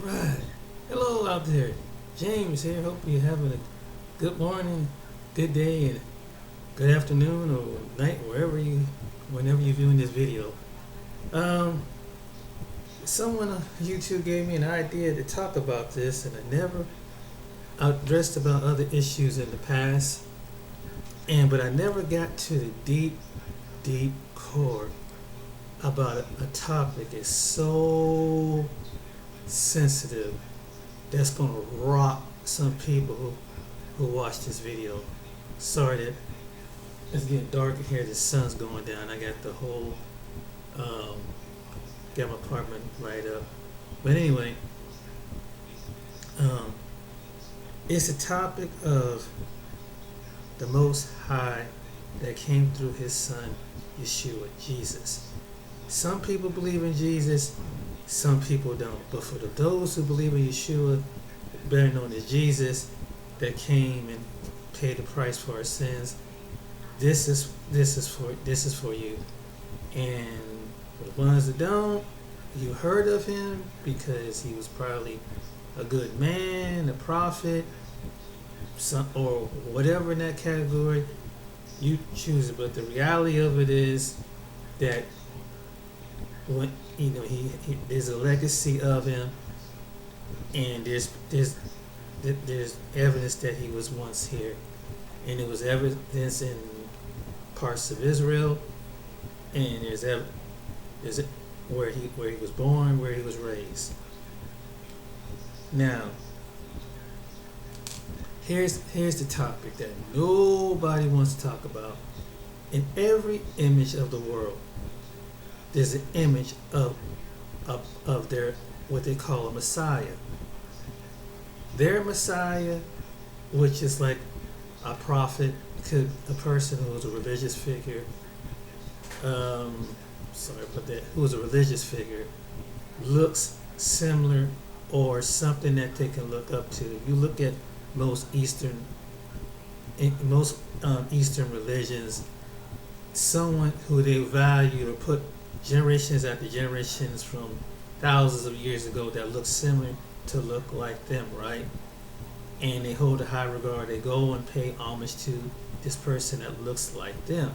Alright. Hello out there. James here. Hope you're having a good morning, good day, and good afternoon or night, whenever you're viewing this video. Um, Someone on YouTube gave me an idea to talk about this, and I never addressed about other issues in the past, but I never got to the deep core about a topic that's so sensitive that's gonna rock some people who watch this video. Sorry that it's getting darker here. The sun's going down. I got the whole got my apartment right up. But anyway, it's a topic of the Most High that came through His Son Yahshua, Jesus. Some people believe in Jesus, some people don't. But for those who believe in Yahshua, better known as Jesus, that came and paid the price for our sins, this is for you. And for the ones that don't, you heard of him because he was probably a good man, a prophet, or whatever in that category. You choose it. But the reality of it is that when there's a legacy of him, and there's evidence that he was once here, and there was evidence in parts of Israel, and there's where he was born, where he was raised. Now, here's the topic that nobody wants to talk about. In every image of the world, there's an image of their what they call a Messiah. Their Messiah, which is like a prophet, a person who was a religious figure. Who was a religious figure, looks similar or something that they can look up to. If you look at most Eastern religions, someone who they value or put generations after generations from thousands of years ago that looks similar to look like them, right? And they hold a high regard. They go and pay homage to this person that looks like them,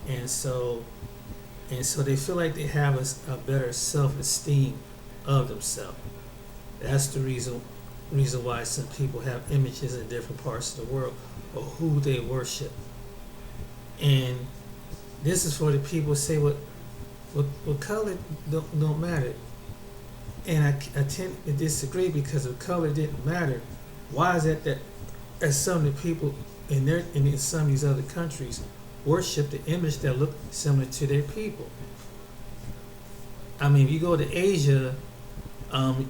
and so they feel like they have a better self-esteem of themselves. That's the reason why some people have images in different parts of the world or who they worship. And this is for the people who say what color don't matter. And I tend to disagree, because if color didn't matter, why is it that as some of the people in some of these other countries worship the image that look similar to their people? I mean, if you go to Asia,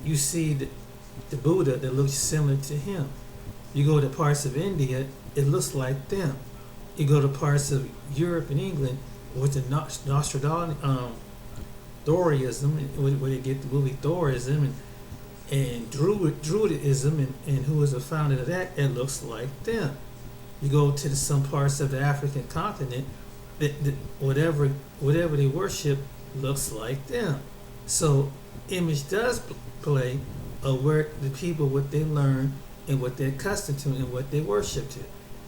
you see the Buddha that looks similar to him. You go to parts of India, it looks like them. You go to parts of Europe and England with the Nostradamus, Thorism, where they get the movie Thorism, and Druidism, and who was the founder of that, it looks like them. You go to some parts of the African continent, whatever they worship looks like them. So image does play where the people, what they learn and what they're accustomed to and what they worship to.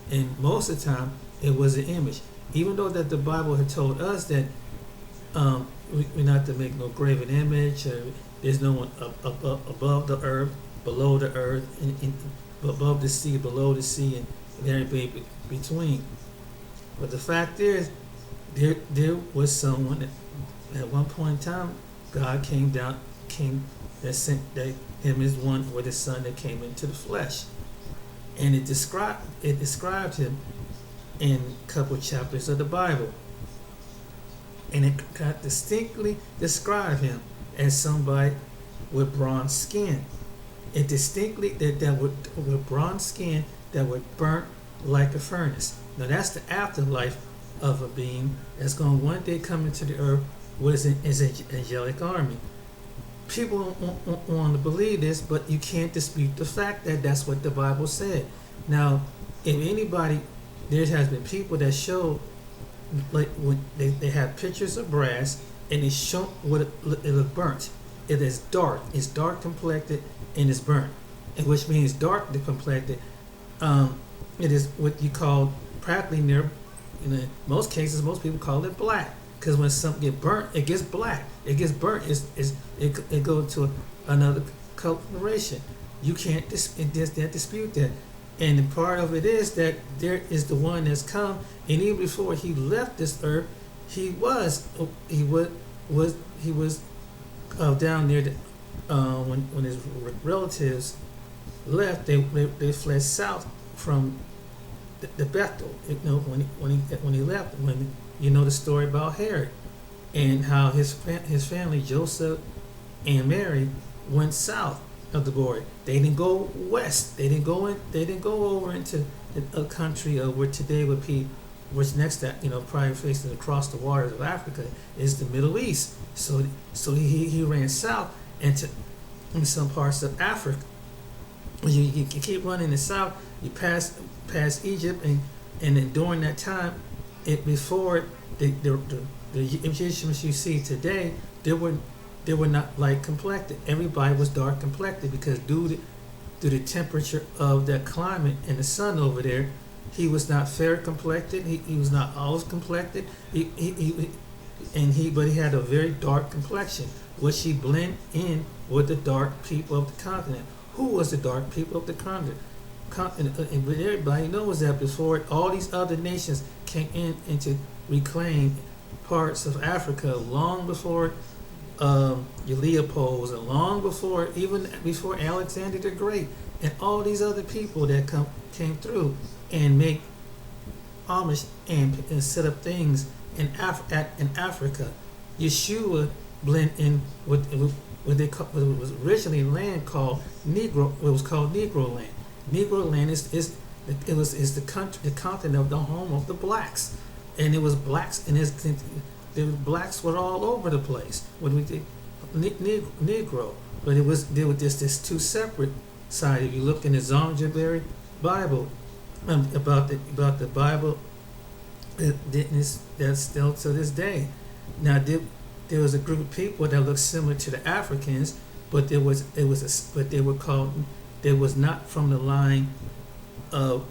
And most of the time it was an image. Even though that the Bible had told us that we're not to make no graven image, or there's no one above the earth, below the earth, and above the sea, below the sea, and everything between. But the fact is, there was someone that at one point in time, God came that sent him as one with his son that came into the flesh, and it described him in a couple chapters of the Bible, and it got distinctly described him as somebody with bronze skin. It distinctly that with bronze skin that would burn like a furnace. Now that's the afterlife of a being that's going to one day come into the earth with his angelic army. People don't want to believe this, but you can't dispute the fact that that's what the Bible said. Now, if anybody, there has been people that show, like when they have pictures of brass and they show what it looked burnt. it is dark. It's dark complected and it's burnt, and which means dark complected. It is what you call practically near. In most cases, most people call it black, because when something get burnt, it gets black. It gets burnt. It goes to another coloration. You can't dispute that. And the part of it is that there is the one that's come, and even before he left this earth, he was down there. When his relatives left, they fled south from the Bethel. When he left, when you know the story about Herod and how his family, Joseph and Mary, went south of the border. They didn't go west. They didn't go over into a country where today would be, what's next that probably facing across the waters of Africa is the Middle East. So he ran south into in some parts of Africa. You keep running the south. You pass Egypt, and then during that time, before the Egyptians you see today, they were not light complected. Everybody was dark complected because due to the temperature of that climate and the sun over there, he was not fair complected. He was not olive complected. But he had a very dark complexion, which he blended in with the dark people of the continent. Who was the dark people of the continent? And everybody knows that before all these other nations came in to reclaim parts of Africa, long before Leopold, and long before Alexander the Great, and all these other people that came through and make homage and set up things in Africa. Yahshua blend in with what was originally land called Negro. It was called Negro land. Negro land is the country, the continent of the home of the blacks, and it was blacks, and there was blacks were all over the place when we did Negro, but there were just this two separate sides. If you look in the Zonderberry Bible about the Bible, that's still to this day. Now there was a group of people that looked similar to the Africans, but they was not from the line of,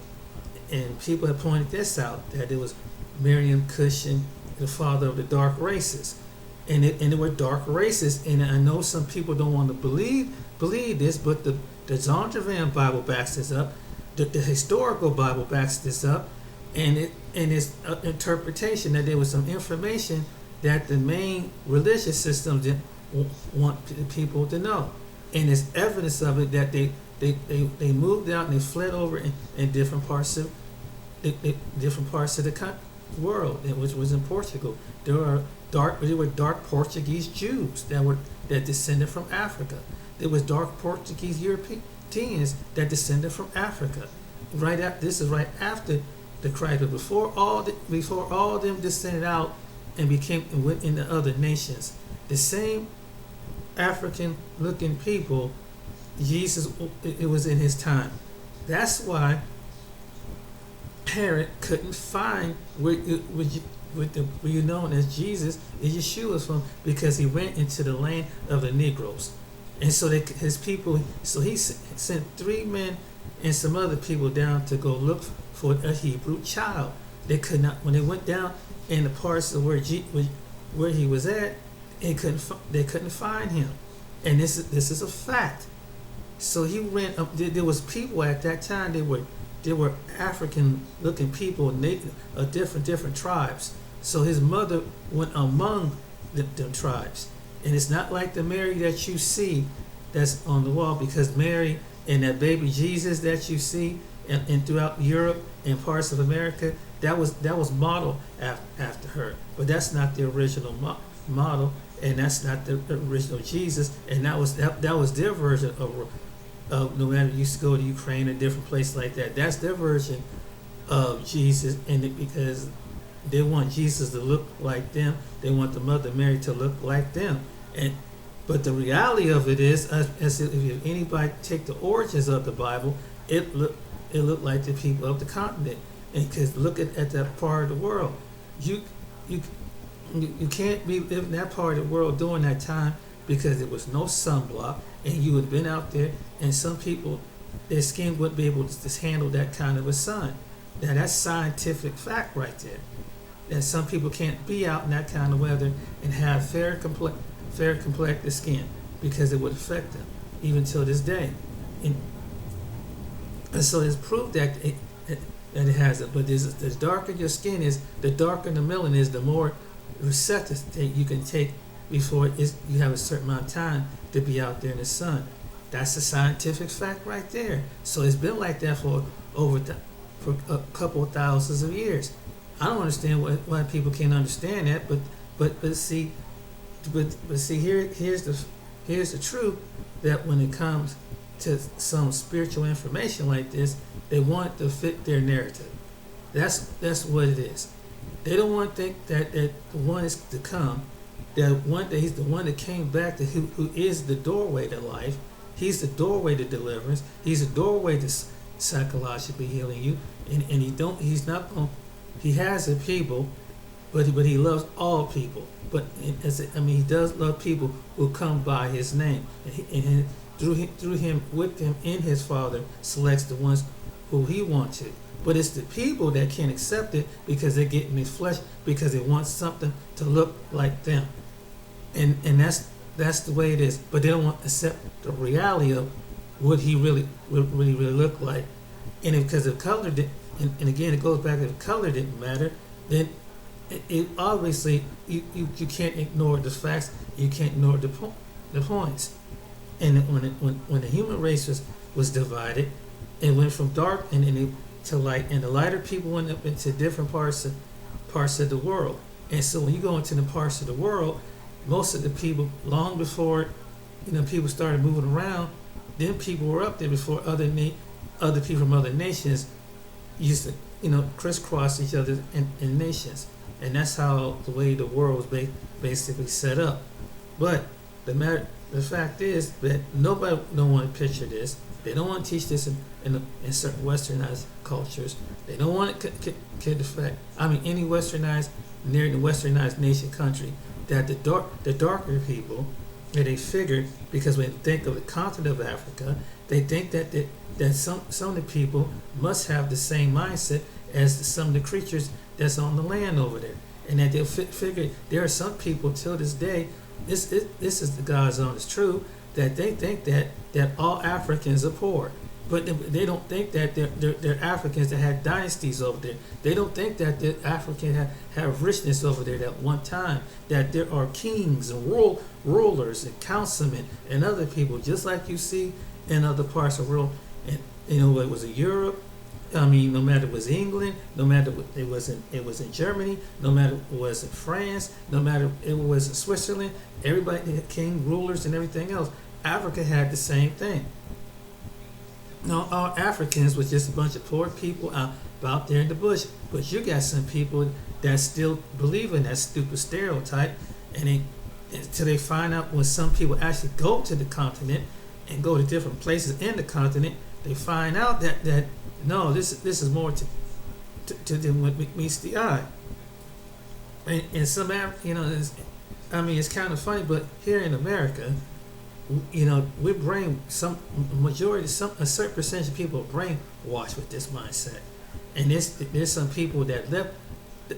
and people have pointed this out, that it was Miriam Cushion, the father of the dark races, and there were dark races, and I know some people don't want to believe this, but the Zondervan Bible backs this up, the historical Bible backs this up, and its interpretation that there was some information that the main religious system didn't want people to know, and there's evidence of it that they moved out and they fled over in different parts of the world, which was in Portugal. There were dark Portuguese Jews that descended from Africa. There was dark Portuguese Europeans that descended from Africa. This is right after the Christ, but before all them descended out and went into other nations. The same African-looking people, Jesus, it was in his time. That's why Herod couldn't find where you known as Jesus is Yahshua from, because he went into the land of the Negroes, and so his people. So he sent 3 men and some other people down to go look for a Hebrew child. They could not. When they went down in the parts of where he was at, they couldn't find him, and this is a fact. So he went up. There was people at that time. They were African-looking people, different tribes. So his mother went among them tribes, and it's not like the Mary that you see that's on the wall, because Mary and that baby Jesus that you see and throughout Europe and parts of America, that was modeled after her, but that's not the original model, and that's not the original Jesus, and that was their version of no matter you used to go to Ukraine or different place like that, that's their version of Jesus, and because they want Jesus to look like them, they want the mother Mary to look like them, but the reality of it is, as if anybody take the origins of the Bible, it looked like the people of the continent, and because look at that part of the world, you can't be living in that part of the world during that time because there was no sunblock, and you would have been out there, and some people, their skin wouldn't be able to just handle that kind of a sun. Now that's scientific fact right there. That some people can't be out in that kind of weather and have fair complected skin because it would affect them even till this day. And so it's proof that that it has it. But the darker your skin is, the darker the melanin is, the more receptive that you can take before you have a certain amount of time to be out there in the sun. That's a scientific fact right there. So it's been like that for a couple of thousands of years. I don't understand why people can't understand that, but see here's the truth, that when it comes to some spiritual information like this, they want it to fit their narrative. That's what it is. They don't want to think that the one is to come, that he's the one that came back, to who is the doorway to life. He's the doorway to deliverance. He's the doorway to psychologically healing you. And he has a people, but he loves all people. But he does love people who come by his name. And through him, with him in his Father, selects the ones who he wants to. But it's the people that can't accept it because they're getting his flesh, because they want something to look like them. And that's the way it is. But they don't want to accept the reality of what he really look like. And because the color did, and again it goes back to the color didn't matter, then it obviously you can't ignore the facts. You can't ignore the points. And when the human race was divided, it went from dark to light, and the lighter people went up into different parts of the world. And so when you go into the parts of the world, most of the people, long before people started moving around, then people were up there before other people from other nations used to crisscross each other in nations. And that's how the way the world was basically set up. But the fact is that nobody don't want to picture this. They don't want to teach this in certain westernized cultures. They don't want it to affect any westernized, near the westernized nation country, that the darker people, that they figured, because when they think of the continent of Africa, they think that some of the people must have the same mindset as some of the creatures that's on the land over there, and that they'll figure there are some people till this day. This is the God's honest truth, that they think that all Africans are poor, but they don't think that they're Africans that had dynasties over there. They don't think that the Africans have richness over there at one time, that there are kings and rulers and councilmen and other people, just like you see in other parts of the world. And it was in Europe. No matter it was England, no matter it was in Germany, no matter it was in France, no matter it was in Switzerland, everybody had king, rulers, and everything else. Africa had the same thing. No, all Africans was just a bunch of poor people out there in the bush. But you got some people that still believe in that stupid stereotype, and until they find out, when some people actually go to the continent and go to different places in the continent, they find out that no, this is more to them what meets the eye. And some, it's kind of funny, but here in America, we bring a certain percentage of people are brainwashed with this mindset. And there's some people that left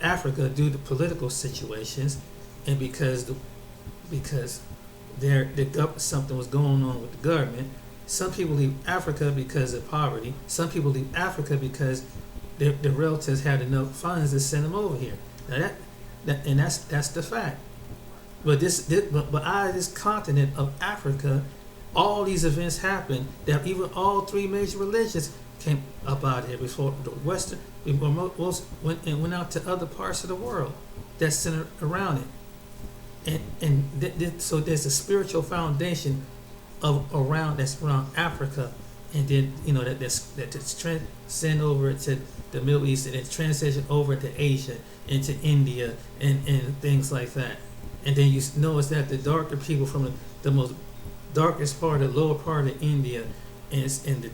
Africa due to political situations, and because something was going on with the government. Some people leave Africa because of poverty. Some people leave Africa because their relatives had enough funds to send them over here. Now that's the fact. But out of this continent of Africa, all these events happened. That even all three major religions came up out of here before the Western, before most went out to other parts of the world that's centered around it. So there's a spiritual foundation that's around Africa, and then that's transcend over to the Middle East, and it's transition over to Asia, into India, and things like that. And then you notice that the darker people from the most darkest part, the lower part of India, and the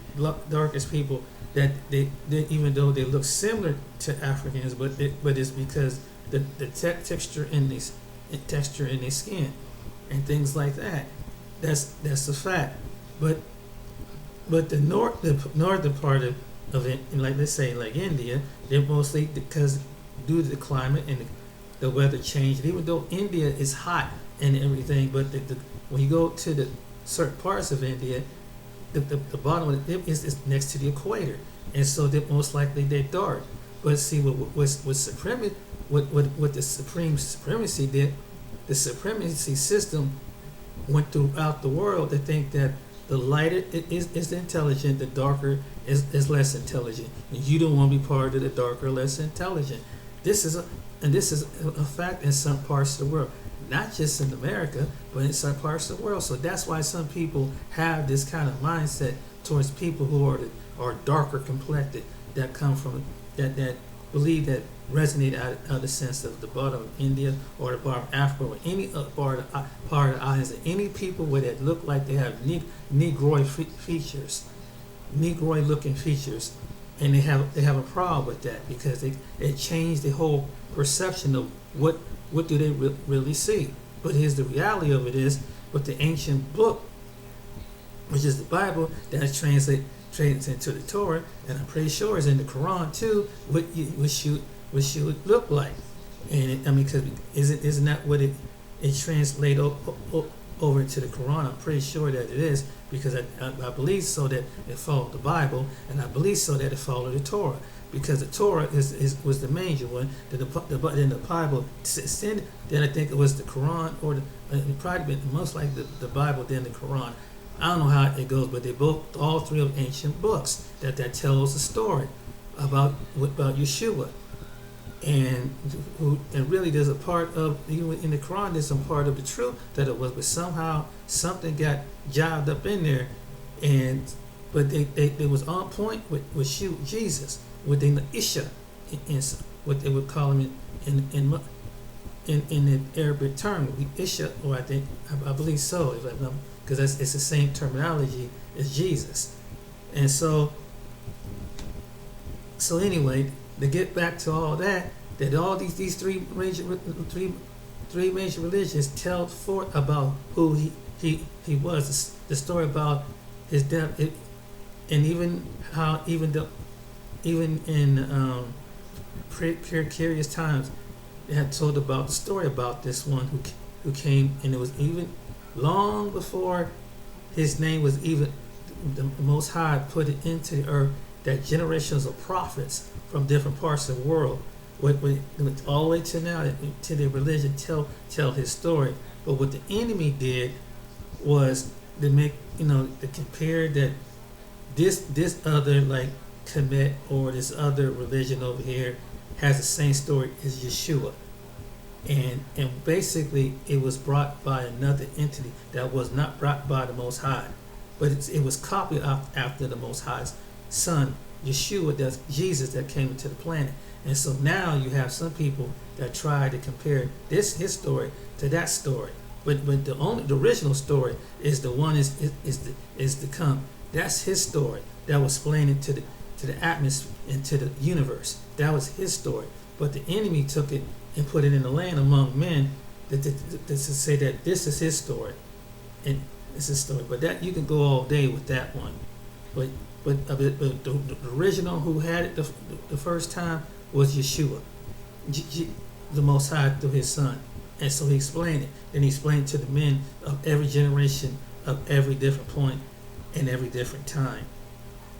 darkest people, that they even though they look similar to Africans, but it's because the texture in their skin. and things like that. That's a fact. But the northern part of it, like let's say like India, they're mostly because due to the climate and the weather change. And even though India is hot and everything, but when you go to the certain parts of India, the bottom of it is next to the equator, and so they're most likely they're dark. But see what the supremacy did, the supremacy system went throughout the world to think that the lighter it is intelligent, the darker is less intelligent. And you don't want to be part of the darker, less intelligent. This is a fact in some parts of the world, not just in America, but in some parts of the world. So that's why some people have this kind of mindset towards people who are darker complected, that come from that believe that resonate out of the sense of the bottom of India or the bottom of Africa or any part of the islands, any people where that look like they have Negroid features, Negroid looking features, and they have a problem with that because it changed the whole perception of what do they really see. But here's the reality of it is, with the ancient book, which is the Bible, that's translated into the Torah, and I'm pretty sure it's in the Quran too, what you would look like. And because isn't that what it translates over into the Quran? I'm pretty sure that it is, because I believe so that it followed the Bible, and I believe so that it followed the Torah, because the Torah was the major one. Then the Bible descended. Then I think it was the Quran, or it probably been most like the Bible, then the Quran. I don't know how it goes, but they all three of ancient books that tells a story about Yahshua, and really there's a part of, even in the Quran, there's some part of the truth that it was, but somehow something got jobbed up in there, but they was on point with Jesus, within the Isha, in what they would call him in the Arabic term, Isha, or I believe so, because it's the same terminology as Jesus. And so anyway, to get back to all that all these three major religions tell forth about who he was, the story about his death, and even how even in precarious times they had told about the story about this one who came, and it was even long before his name was even, the Most High put it into the earth, that generations of prophets from different parts of the world, all the way to now, to their religion, tell his story. But what the enemy did was to make, to compare that this other, like Kemet, or this other religion over here has the same story as Yahshua. And basically it was brought by another entity that was not brought by the Most High, but it was copied after the Most High's son, Yahshua, that's Jesus, that came into the planet. And so now you have some people that try to compare his story to that story, but the original story is the one is to come. That's his story that was explained to the atmosphere and to the universe. That was his story. But the enemy took it and put it in the land among men to say that this is his story, and it's his story. But that, you can go all day with that one. But the original who had it the first time was Yahshua, the Most High, through his son. And so he explained it. Then he explained to the men of every generation, of every different point, and every different time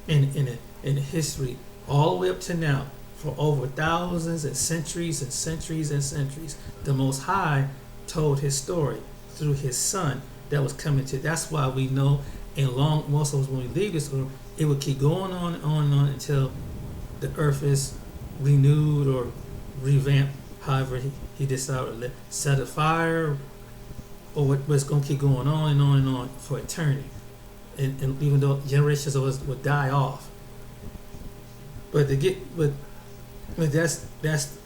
in history, all the way up to now. For over thousands and centuries and centuries and centuries, the Most High told his story through his son that was coming to. That's why we know, and most of us, when we leave this world, it will keep going on and on and on until the earth is renewed or revamped, however he decided to set a fire, or what's going to keep going on and on and on for eternity. And even though generations of us would die off. But that's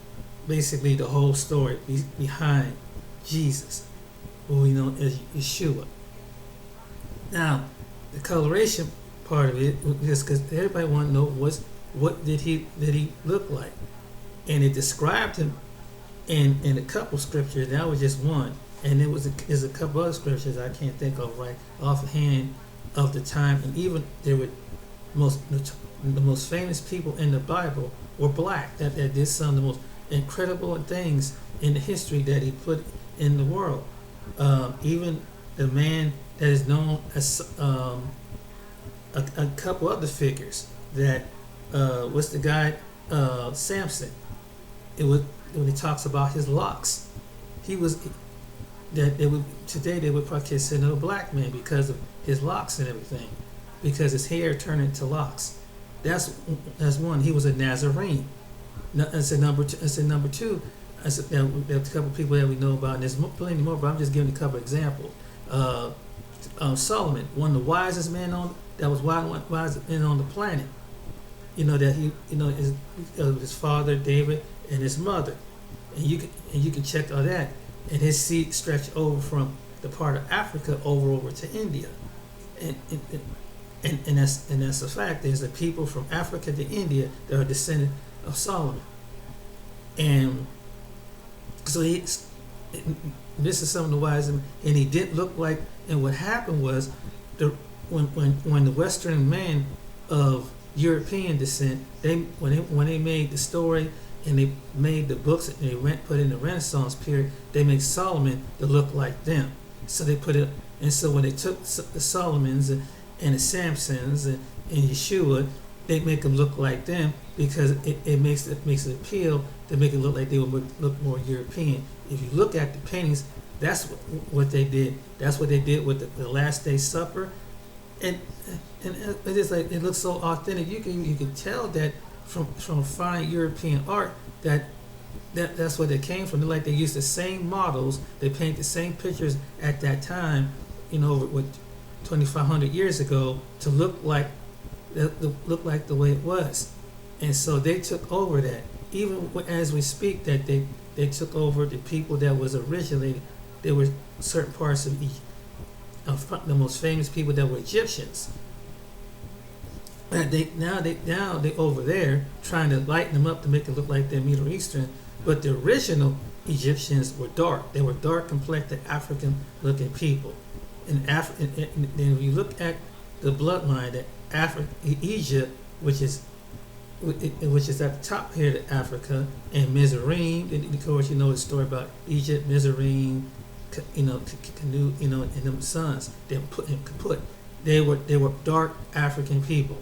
basically the whole story behind Jesus, who we know as Yahshua. Now, the coloration part of it, just because everybody want to know what did he look like, and it described him in a couple scriptures. That was just one, and there's a couple other scriptures I can't think of right offhand of the time, and even there were the most famous people in the Bible were black. That did some of the most incredible things in the history that he put in the world. Even the man that is known as a couple other figures that what's the guy Samson. It was when he talks about his locks. He was that they would today they would probably consider him a black man because of his locks and everything, because his hair turned into locks. That's one. He was a Nazarene. That's a number two. That's a number two. There's a couple of people that we know about, and there's plenty more, but I'm just giving a couple of examples. Solomon, one of the wisest men wisest men on the planet. You know that his father David and his mother, and you can check all that, and his seed stretched over from the part of Africa over to India, and that's a fact. There's the people from Africa to India that are descendant of Solomon, and so this is some of the wise, and he didn't look like. And what happened was, when the Western man of European descent, when they made the story and they made the books and they put in the Renaissance period, they made Solomon to look like them. So they put it, and so when they took the Solomons and the Samsons and Yahshua, they make them look like them because it makes it appeal to make it look like they would look more European. If you look at the paintings, that's what they did. That's what they did with the Last Day Supper, and it is like it looks so authentic. You can tell that from fine European art that's where they came from. They're like they used the same models. They paint the same pictures at that time, with 2,500 years ago to look like the way it was, and so they took over that. Even as we speak, that they took over the people that was originated. There were certain parts of Egypt, the most famous people that were Egyptians. And they over there trying to lighten them up to make it look like they're Middle Eastern, but the original Egyptians were dark. They were dark complected African looking people. And then you look at the bloodline that Egypt, which is at the top here of Africa, and Mizraim. And of course, you know the story about Egypt, Mizraim, Canute, and them sons. They were dark African people,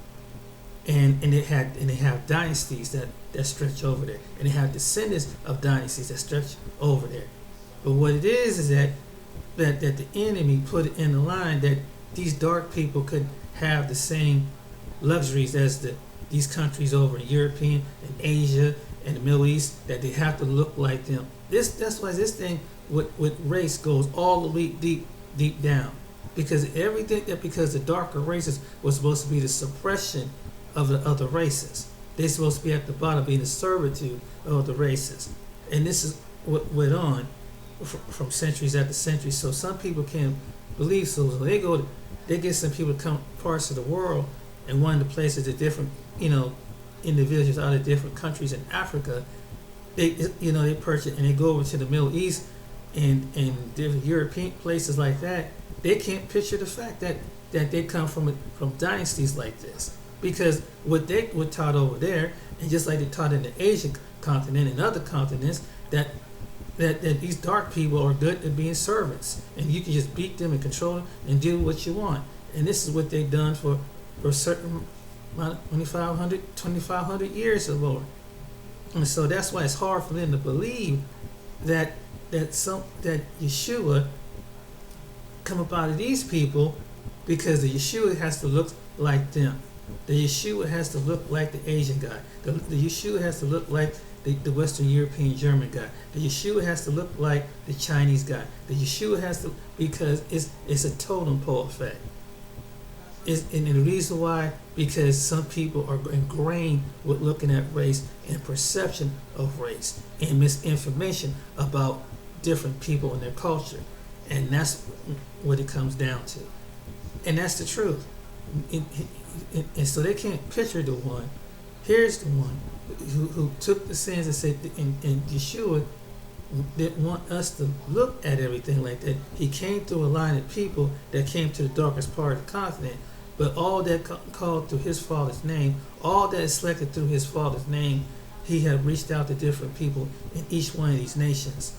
and they have dynasties that stretch over there, and they have descendants of dynasties that stretch over there. But what it is that the enemy put it in the line that these dark people could have the same luxuries as these countries over in European and Asia and the Middle East, that they have to look like them. That's why this thing with race goes all the way deep down, because because the darker races was supposed to be the suppression of the other races. They're supposed to be at the bottom, being the servitude of the races, and this is what went on from centuries after centuries. So some people can't believe. So they get some people to come parts of the world, and one of the places that different individuals out of different countries in Africa, they purchase and they go over to the Middle East and different European places like that. They can't picture the fact that they come from dynasties like this, because what they were taught over there, and just like they taught in the Asian continent and other continents, that these dark people are good at being servants, and you can just beat them and control them and do what you want. And this is what they've done for a certain amount of 2,500 years or more. And so that's why it's hard for them to believe that Yahshua come up out of these people, because the Yahshua has to look like them. The Yahshua has to look like the Asian guy. The Yahshua has to look like the Western European German guy. The Yahshua has to look like the Chinese guy. The Yahshua has to, because it's a totem pole effect. And the reason why, because some people are ingrained with looking at race and perception of race and misinformation about different people and their culture. And that's what it comes down to. And that's the truth. And so they can't picture the one. Here's the one who took the sins and said, and Yahshua didn't want us to look at everything like that. He came through a line of people that came to the darkest part of the continent. But all that called through his Father's name, all that is selected through his Father's name, he had reached out to different people in each one of these nations.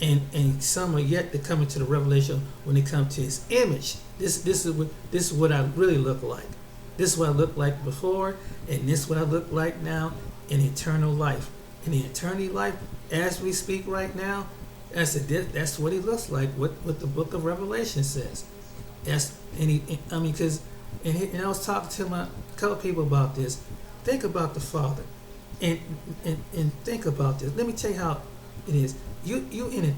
And some are yet to come into the revelation when they come to his image. This is what I really look like. This is what I looked like before, and this is what I look like now in eternal life. In the eternity life, as we speak right now, that's what he looks like. What the book of Revelation says. Because I was talking to a couple people about this. Think about the Father, and think about this. Let me tell you how it is. You in an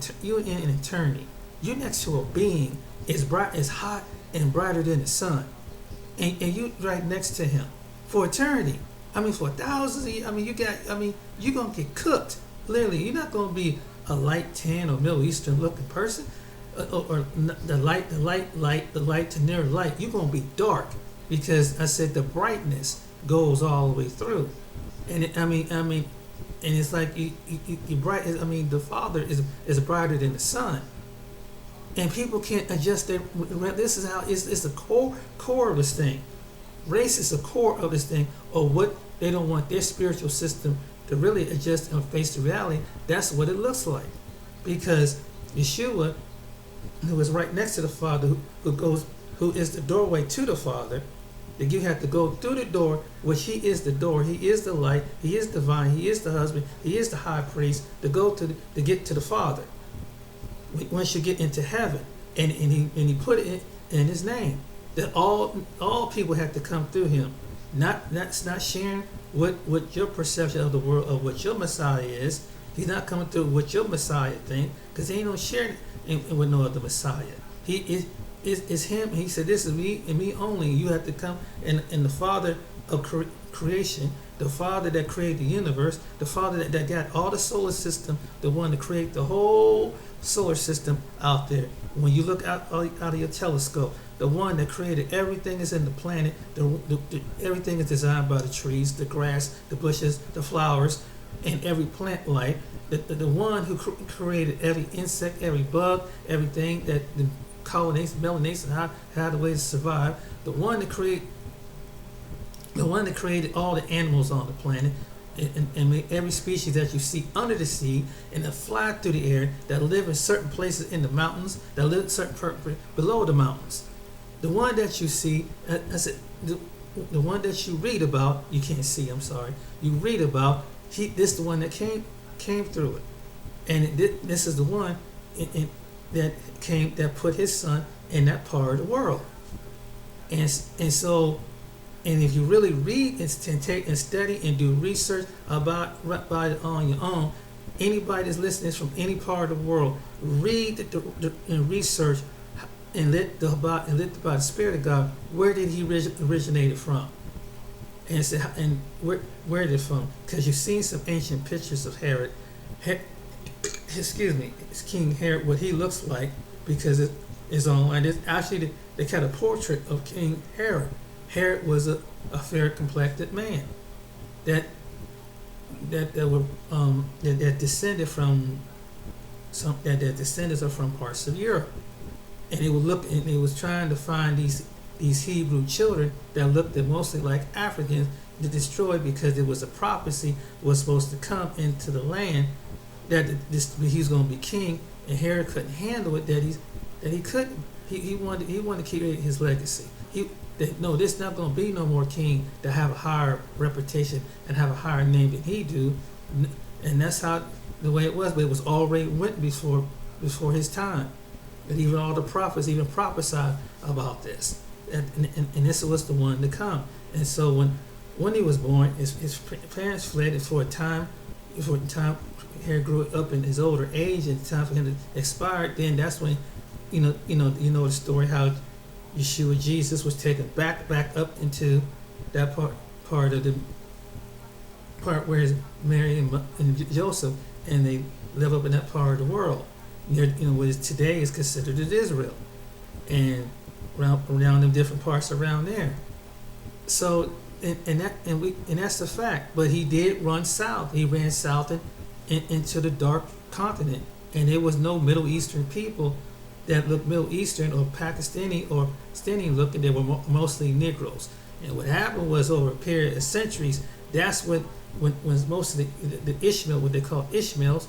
eternity. You next to a being as bright, as hot, and brighter than the sun, and you right next to him for eternity. For thousands of years. You're gonna get cooked. Literally, you're not gonna be a light tan or Middle Eastern looking person, or the light to near light. You're gonna be dark, because I said the brightness goes all the way through, and and it's like you bright. The Father is brighter than the sun, and people can't adjust their. This is how it's the core of this thing. Race is the core of this thing, or what they don't want their spiritual system to really adjust and face the reality. That's what it looks like, because Yahshua, who is right next to the Father, who is the doorway to the Father, that you have to go through the door, which he is the door, he is the light, he is divine, he is the husband, he is the high priest, to get to the Father. Once you get into heaven, and he put it in his name, that all people have to come through him. That's not sharing what your perception of the world, of what your Messiah is. He's not coming through what your Messiah think, because he ain't no sharing with no other Messiah. He is him. He said, "This is me and me only." You have to come, and the Father of creation, the Father that created the universe, the Father that got all the solar system, the one to create the whole solar system out there. When you look out of your telescope, the one that created everything is in the planet. Everything is designed by the trees, the grass, the bushes, the flowers, and every plant life. The one who created every insect, every bug, everything that the colonization, melanation, how the way to survive. The one that created all the animals on the planet, and made every species that you see under the sea and that fly through the air, that live in certain places in the mountains, that live certain below the mountains. The one that you see, I said, the one that you read about, you can't see. I'm sorry. You read about. This is the one that came through it, and this is the one that put his son in that part of the world, and so. And if you really read and take and study and do research about it on your own, anybody that's listening from any part of the world, read and research and let by the Spirit of God, where did he originated from? And where did it from? Because you've seen some ancient pictures of Herod. Excuse me, it's King Herod, what he looks like, because it is online. There's actually they got a portrait of King Herod. Herod was a fair complected man that descended from some that their descendants are from parts of Europe, and it was trying to find these Hebrew children that looked mostly like Africans to destroy, because it was a prophecy was supposed to come into the land that he's going to be king, and Herod couldn't handle it. He wanted to keep his legacy. This not going to be no more king that have a higher reputation and have a higher name than he do, and that's how the way it was. But it was already went before his time. That even all the prophets even prophesied about this, and this was the one to come. And so when he was born, his parents fled, and for a time, Herod grew up in his older age, and time for him to expire. Then that's when, you know the story how Yahshua Jesus was taken back up into that part of the part where Mary and Joseph, and they live up in that part of the world. What is today is considered as Israel, and around them different parts around there. So and that's the fact. But he did run south. He ran south and into the dark continent, and there was no Middle Eastern people that looked Middle Eastern or Pakistani or Pakistani looking. They were mostly Negroes. And what happened was over a period of centuries, that's when most of the Ishmael, what they call Ishmaels,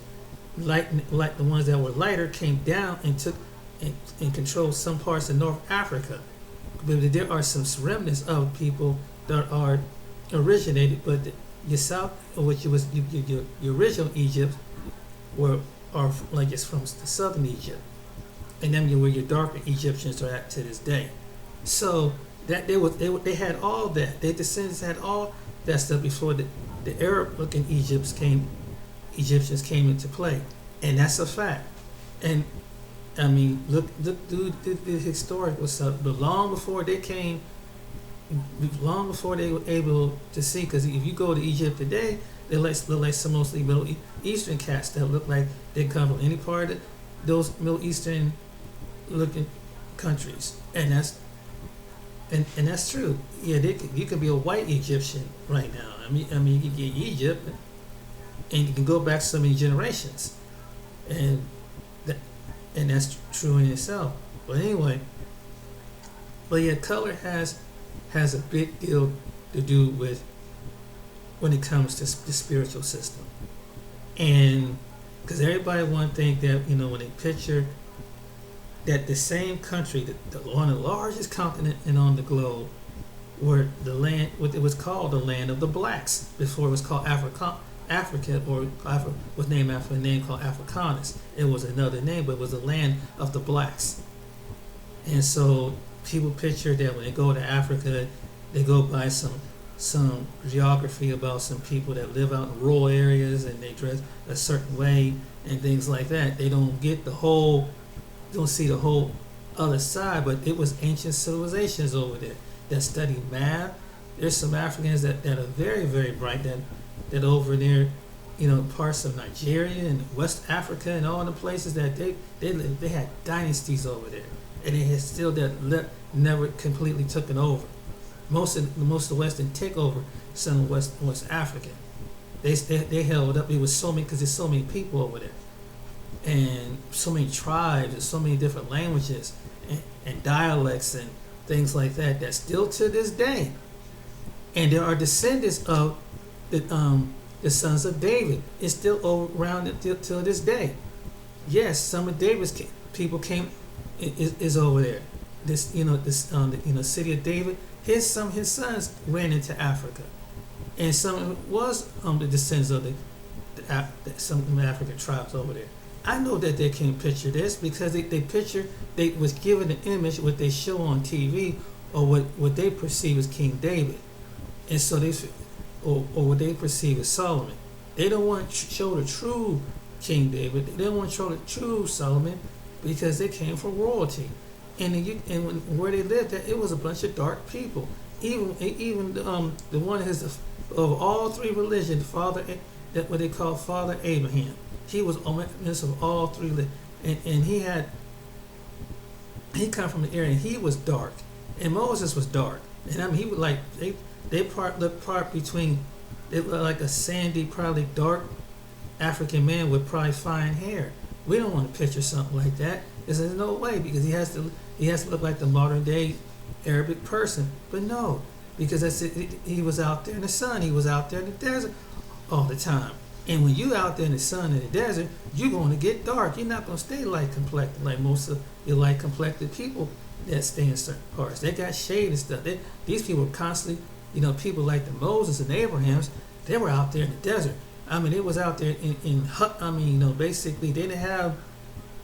like the ones that were lighter, came down and took and controlled some parts of North Africa. But there are some remnants of people that are originated, but your south, which was your original Egypt, are like it's from the southern Egypt, and then where your darker Egyptians are at to this day. So that they had all that. Their descendants had all that stuff before the Arab-looking Egyptians came into play, and that's a fact. And I mean, look do the historical stuff, but long before they were able to see, because if you go to Egypt today, they look like some mostly Middle Eastern cats that look like they come from any part of those Middle Eastern looking countries, and that's true. Yeah, you could be a white Egyptian right now. I mean, you can get Egypt, and you can go back so many generations, and that's true in itself. But anyway, color has a big deal to do with when it comes to the spiritual system, and because everybody want to think that when they picture that the same country, on the largest continent and on the globe, where the land, what it was called the land of the blacks before it was called Africa, or was named after a name called Africanus. It was another name, but it was the land of the blacks. And so people picture that when they go to Africa, they go by some geography about some people that live out in rural areas and they dress a certain way and things like that. They don't see the whole other side, but it was ancient civilizations over there that study math. There's some Africans that are very, very bright that over there, parts of Nigeria and West Africa and all the places that they had dynasties over there, and they had still never completely taken over. Most of the West didn't take over some of West Africa. They held up. It was so many, because there's so many people over there, and so many tribes and so many different languages and dialects and things like that. That still to this day, and there are descendants of the sons of David. It's still around till this day. Yes, some of David's people is over there. This city of David. Some of his sons ran into Africa, and some was the descendants of some of the African tribes over there. I know that they can't picture this because they was given an image what they show on TV, or what they perceive as King David, and so or what they perceive as Solomon. They don't want to show the true King David. They don't want to show the true Solomon because they came from royalty, and where they lived at, it was a bunch of dark people. Even the one of all three religions, what they call Father Abraham. He was a witness of all three, and he come from the area, and he was dark, and Moses was dark, and I mean he would like they part between. They look like a sandy, probably dark African man with probably fine hair. We don't want to picture something like that. There's no way, because he has to look like the modern day Arabic person. But no, because he was out there in the sun. He was out there in the desert all the time. And when you out there in the sun in the desert, you're going to get dark. You're not going to stay light complected like most of your light complected people that stay in certain parts. They got shade and stuff. These people are constantly, people like the Moses and Abrahams, they were out there in the desert. I mean, it was out there basically they didn't have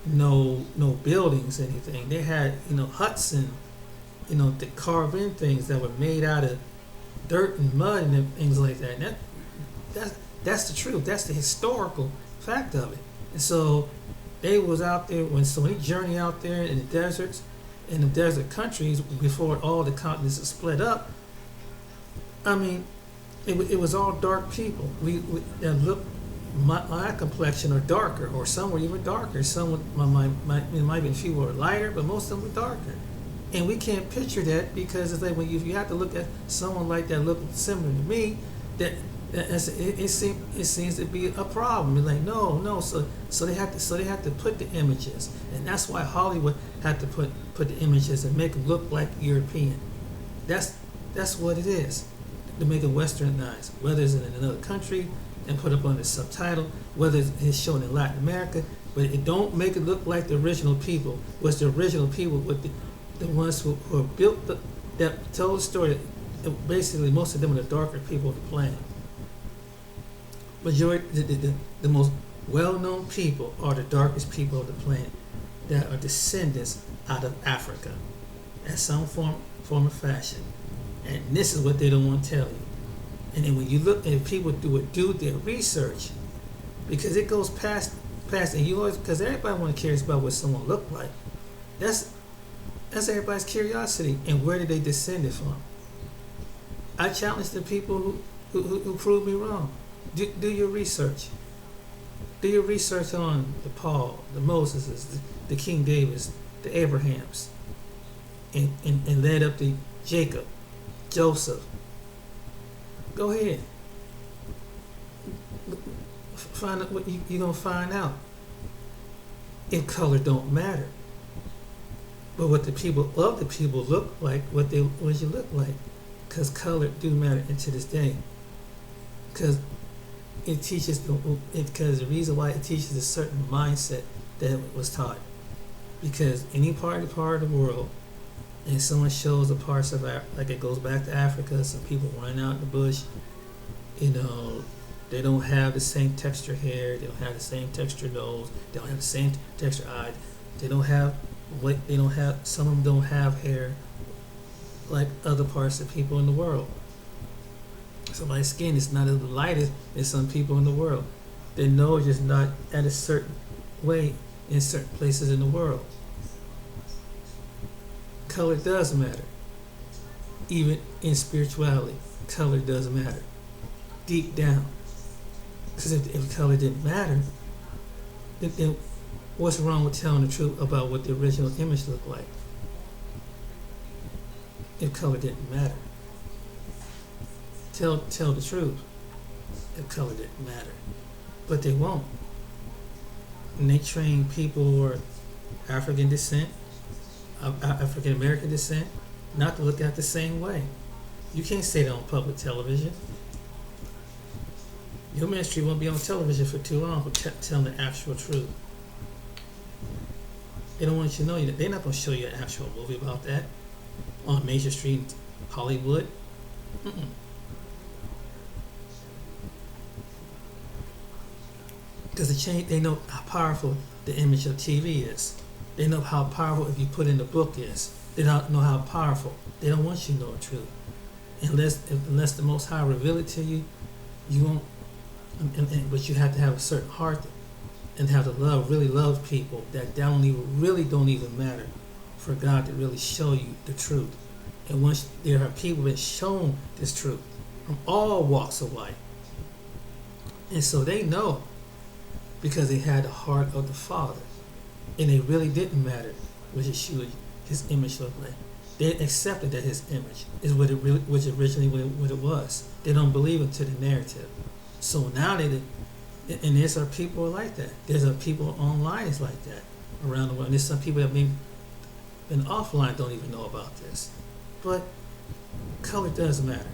no buildings or anything. They had, huts and, to carve in things that were made out of dirt and mud and things like that. And that's the truth. That's the historical fact of it. And so they was out there when they journeyed out there in the deserts, in the desert countries before all the continents were split up. I mean, it was all dark people. We look my complexion are darker, or some were even darker. Some might be a few were lighter, but most of them were darker. And we can't picture that because it's like if you have to look at someone like that look similar to me, that It seems to be a problem. It's like no. So they have to put the images, and that's why Hollywood had to put the images and make it look like European. That's what it is, to make it westernized. Whether it's in another country and put up on the subtitle, whether it's shown in Latin America, but it don't make it look like the original people. Was the original people with the ones who built that told the story. Basically, most of them are the darker people of the planet. Majority, the most well-known people are the darkest people of the planet that are descendants out of Africa in some form or fashion. And this is what they don't want to tell you. And then when you look and people do their research, because it goes past and you always, because everybody want to care about what someone looked like. That's everybody's curiosity. And where did they descend from? I challenge the people who prove me wrong. Do your research. Do your research on the Paul, the Moseses, the King Davids, the Abrahams, and led up to Jacob, Joseph. Go ahead. Find out what you're going to find out. If color don't matter. But what the people look like, what you look like. Because color do matter to this day. Because it teaches because the reason why it teaches a certain mindset that was taught. Because any part of the world, and someone shows the parts of like it goes back to Africa, some people run out in the bush, they don't have the same texture hair, they don't have the same texture nose, they don't have the same texture eye, some of them don't have hair like other parts of people in the world. Somebody's skin is not as light as some people in the world. Their nose is not at a certain way in certain places in the world. Color does matter. Even in spirituality, color does matter. Deep down. Because if color didn't matter, then what's wrong with telling the truth about what the original image looked like? If color didn't matter. Tell the truth if color didn't matter. But they won't. And they train people who are African descent, African American descent, not to look at the same way. You can't say that on public television. Your ministry won't be on television for too long for telling the actual truth. They don't want you to know that they're not going to show you an actual movie about that on Major Street, Hollywood. Because they know how powerful the image of TV is. They know how powerful if you put in the book is. They don't know how powerful. They don't want you to know the truth. Unless the Most High reveal it to you, you won't. But you have to have a certain heart and have to really love people that really don't even matter for God to really show you the truth. And once there are people that shown this truth from all walks of life, and so they know because they had the heart of the Father, and it really didn't matter what Yahshua, his image looked like. They accepted that his image is what it really was originally what it was. They don't believe into the narrative. So now and there's some people like that. There's some people online is like that around the world. And there's some people that maybe been offline don't even know about this. But color does matter.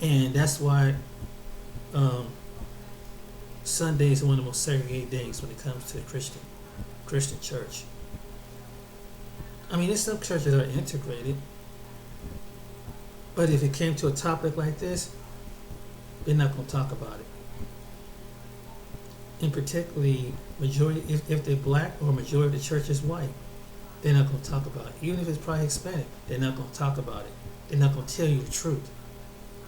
And that's why Sunday is one of the most segregated days when it comes to the Christian church. I mean, there's some churches that are integrated. But if it came to a topic like this, they're not going to talk about it. And particularly, majority, if they're black or majority of the church is white, they're not going to talk about it. Even if it's probably Hispanic, they're not going to talk about it. They're not going to tell you the truth.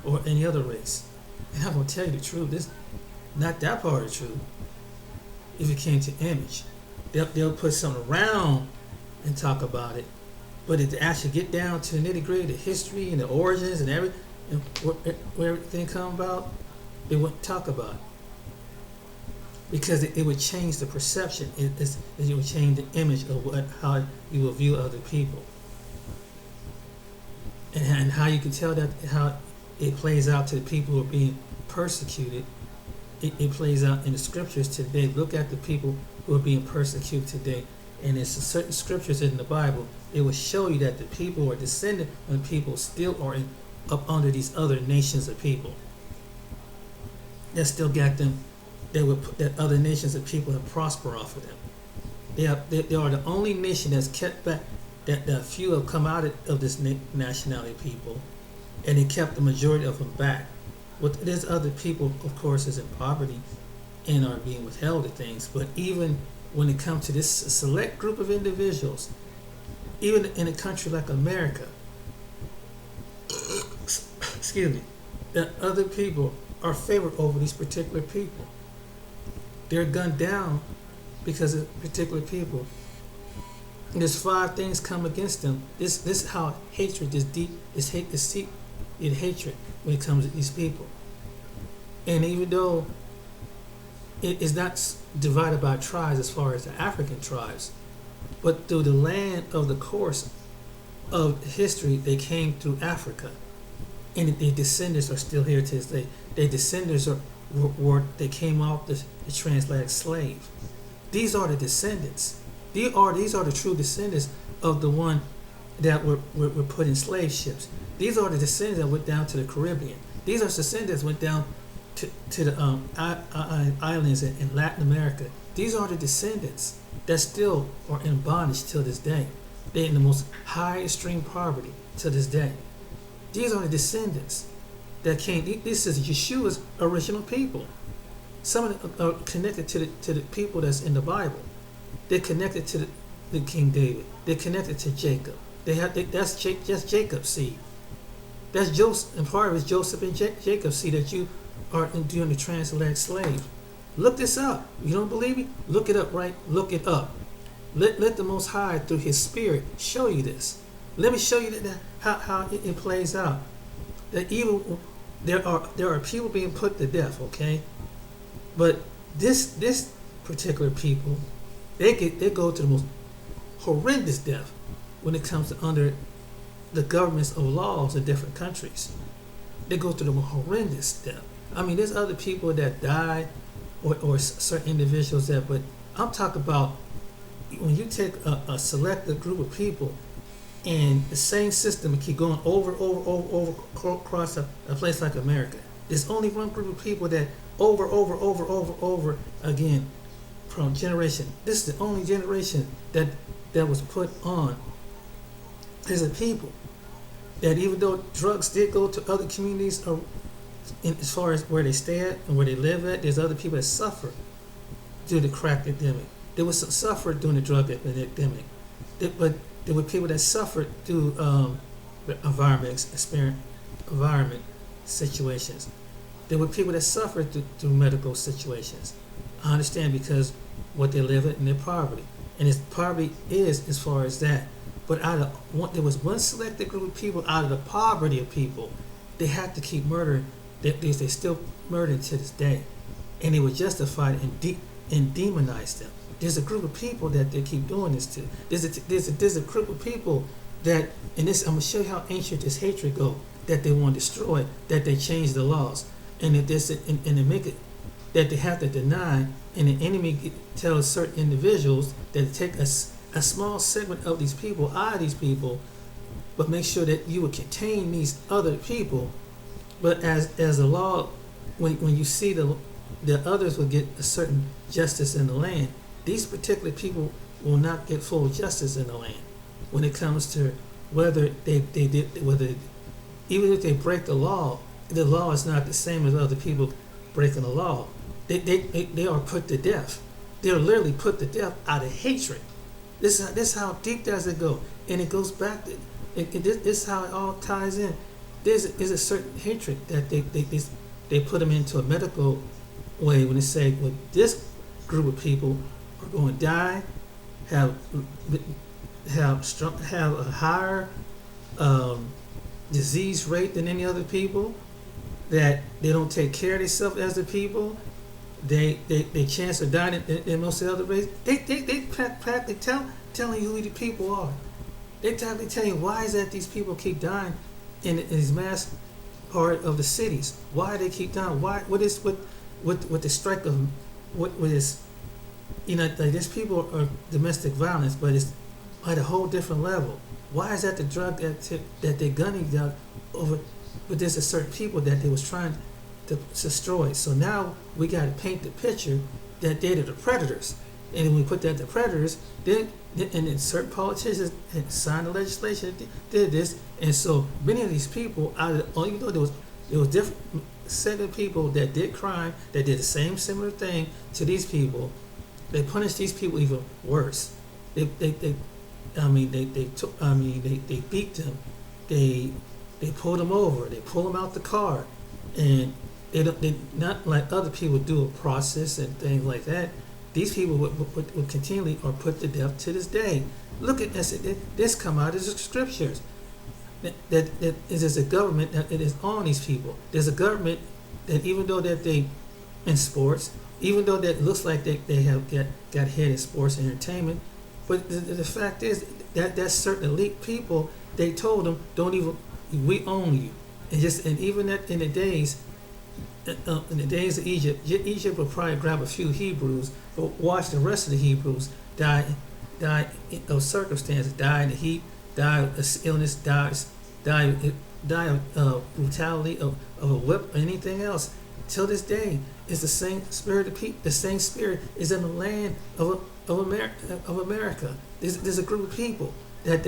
Or any other race. They're not going to tell you the truth. This, not that part of the truth. If it came to image, they'll put something around and talk about it. But if they actually get down to the nitty gritty, the history and the origins and everything, and where everything come about, they wouldn't talk about it. Because it would change the perception. It would change the image of how you will view other people. And how you can tell that, how it plays out to the people who are being persecuted. It plays out in the scriptures today. Look at the people who are being persecuted today. And there's certain scriptures in the Bible, it will show you that the people who are descendant of people still are up under these other nations of people. That still got them, that other nations of people have prospered off of them. They are the only nation that's kept back, that few have come out of this nationality of people, and they kept the majority of them back. There's other people, of course, is in poverty and are being withheld of things, but even when it comes to this select group of individuals, even in a country like America, excuse me, that other people are favored over these particular people. They're gunned down because of particular people. And there's 5 things come against them. This is how hatred is deep. Is deep in hatred when it comes to these people. And even though it is not divided by tribes as far as the African tribes, but through the land of the course of history, they came through Africa, and their descendants are still here to this day. Their descendants they came off the transatlantic slave. These are the descendants. These are the true descendants of the one that were put in slave ships. These are the descendants that went down to the Caribbean. These are descendants that went down to the islands in Latin America. These are the descendants that still are in bondage till this day. They're in the most high extreme poverty till this day. These are the descendants that came. This is Yahshua's original people. Some of them are connected to the people that's in the Bible. They're connected to the King David. They're connected to Jacob. That's Jacob's seed. That's Joseph, and part of it is Joseph and Jacob's seed that you are doing the transatlantic slave. Look this up. You don't believe me? Look it up, right? Look it up. Let the Most High, through His Spirit, show you this. Let me show you how it plays out. That even there are people being put to death, okay? But this particular people, they go to the most horrendous death when it comes to under the governments of laws in different countries. They go to the most horrendous death. I mean, there's other people that die, or certain individuals that, but I'm talking about when you take a selected group of people and the same system and keep going over across a place like America. There's only one group of people that over again from generation. This is the only generation that was put on as a people. That even though drugs did go to other communities, as far as where they stay at and where they live at, there's other people that suffer due to the crack epidemic. There was some suffer during the drug epidemic, but there were people that suffered through the environment situations. There were people that suffered through medical situations. I understand because what they live in their poverty, and its poverty is as far as that. But there was one selected group of people out of the poverty of people. They had to keep murdering. They still murdering to this day, and they were justified and demonized them. There's a group of people that they keep doing this to. There's a group of people that, and this I'm gonna show you how ancient this hatred go. That they want to destroy. That they change the laws, and that and they make it that they have to deny. And the enemy tells certain individuals that take a small segment of these people out of these people, but make sure that you would contain these other people. But as a law, when you see the others will get a certain justice in the land, these particular people will not get full justice in the land. When it comes to whether even if they break the law is not the same as other people breaking the law. They are put to death. They are literally put to death out of hatred. This is how deep does it go, and it goes back. This is how it all ties in. There's a certain hatred that they put them into a medical way when they say, well, this group of people are going to die, have a higher disease rate than any other people, that they don't take care of themselves as the people, they chance of dying in most of the other races. They practically telling you who the people are. They practically tell you why is that these people keep dying in these mass part of the cities. Why they keep down? Why? What is what the strike of what is, like these people are domestic violence, but it's at a whole different level. Why is that the drug that they're gunning down over? But there's a certain people that they was trying to destroy. So now we got to paint the picture that they're the predators, and when we put that the predators, then certain politicians had signed the legislation that did this, and so many of these people, even though there was different set of people that did crime, that did the same similar thing to these people, they punished these people even worse. They beat them, they pulled them over, they pulled them out the car, and they not like other people do a process and things like that. These people would continually are put to death to this day. Look at this. This come out of the scriptures. That is a government that it is on these people. There's a government that even though that they in sports, even though that looks like they have got head in sports and entertainment, but the fact is that certain elite people, they told them, don't even, we own you. And even that in the days of Egypt would probably grab a few Hebrews, but watch the rest of the Hebrews die of circumstances, die in the heat, die of illness, die of brutality, of a whip, or anything else. Till this day, it's the same spirit of people. The same spirit is in the land of America. There's a group of people that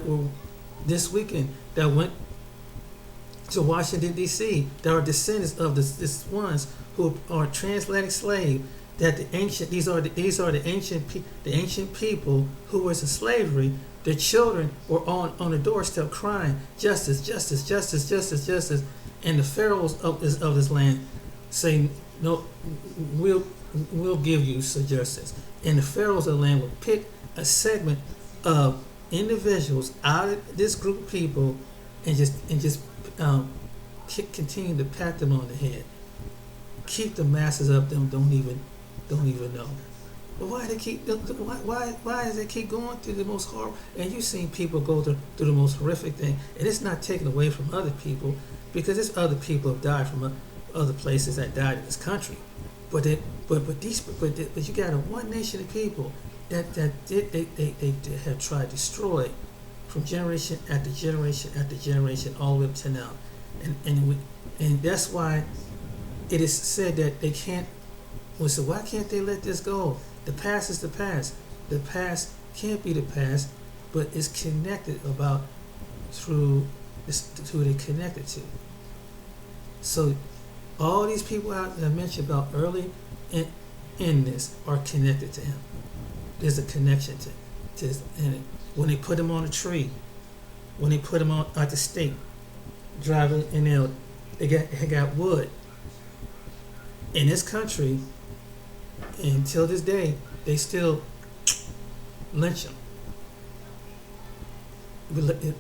were this weekend that went to Washington D.C. that are descendants of this ones who are transatlantic slave. That these are the ancient people who was in slavery. Their children were on the doorstep crying, justice, justice, justice, justice, justice, and the pharaohs of this land saying, no, we'll give you some justice. And the pharaohs of the land would pick a segment of individuals out of this group of people and just continue to pat them on the head, keep the masses of them don't even know. But why they keep? Why does it keep going through the most horrible? And you've seen people go through the most horrific thing, and it's not taken away from other people, because there's other people who have died from other places that died in this country. But you got a one nation of people that they have tried to destroy from generation after generation after generation all the way up to now, and that's why it is said that they can't. Well, so why can't they let this go? The past is the past. The past can't be the past, but it's connected through who they connected to. So all these people out that I mentioned about early in this are connected to him. There's a connection to this. And when they put him on a tree, when they put him on at the stake, driving in they got wood. In this country, until this day, they still lynch them.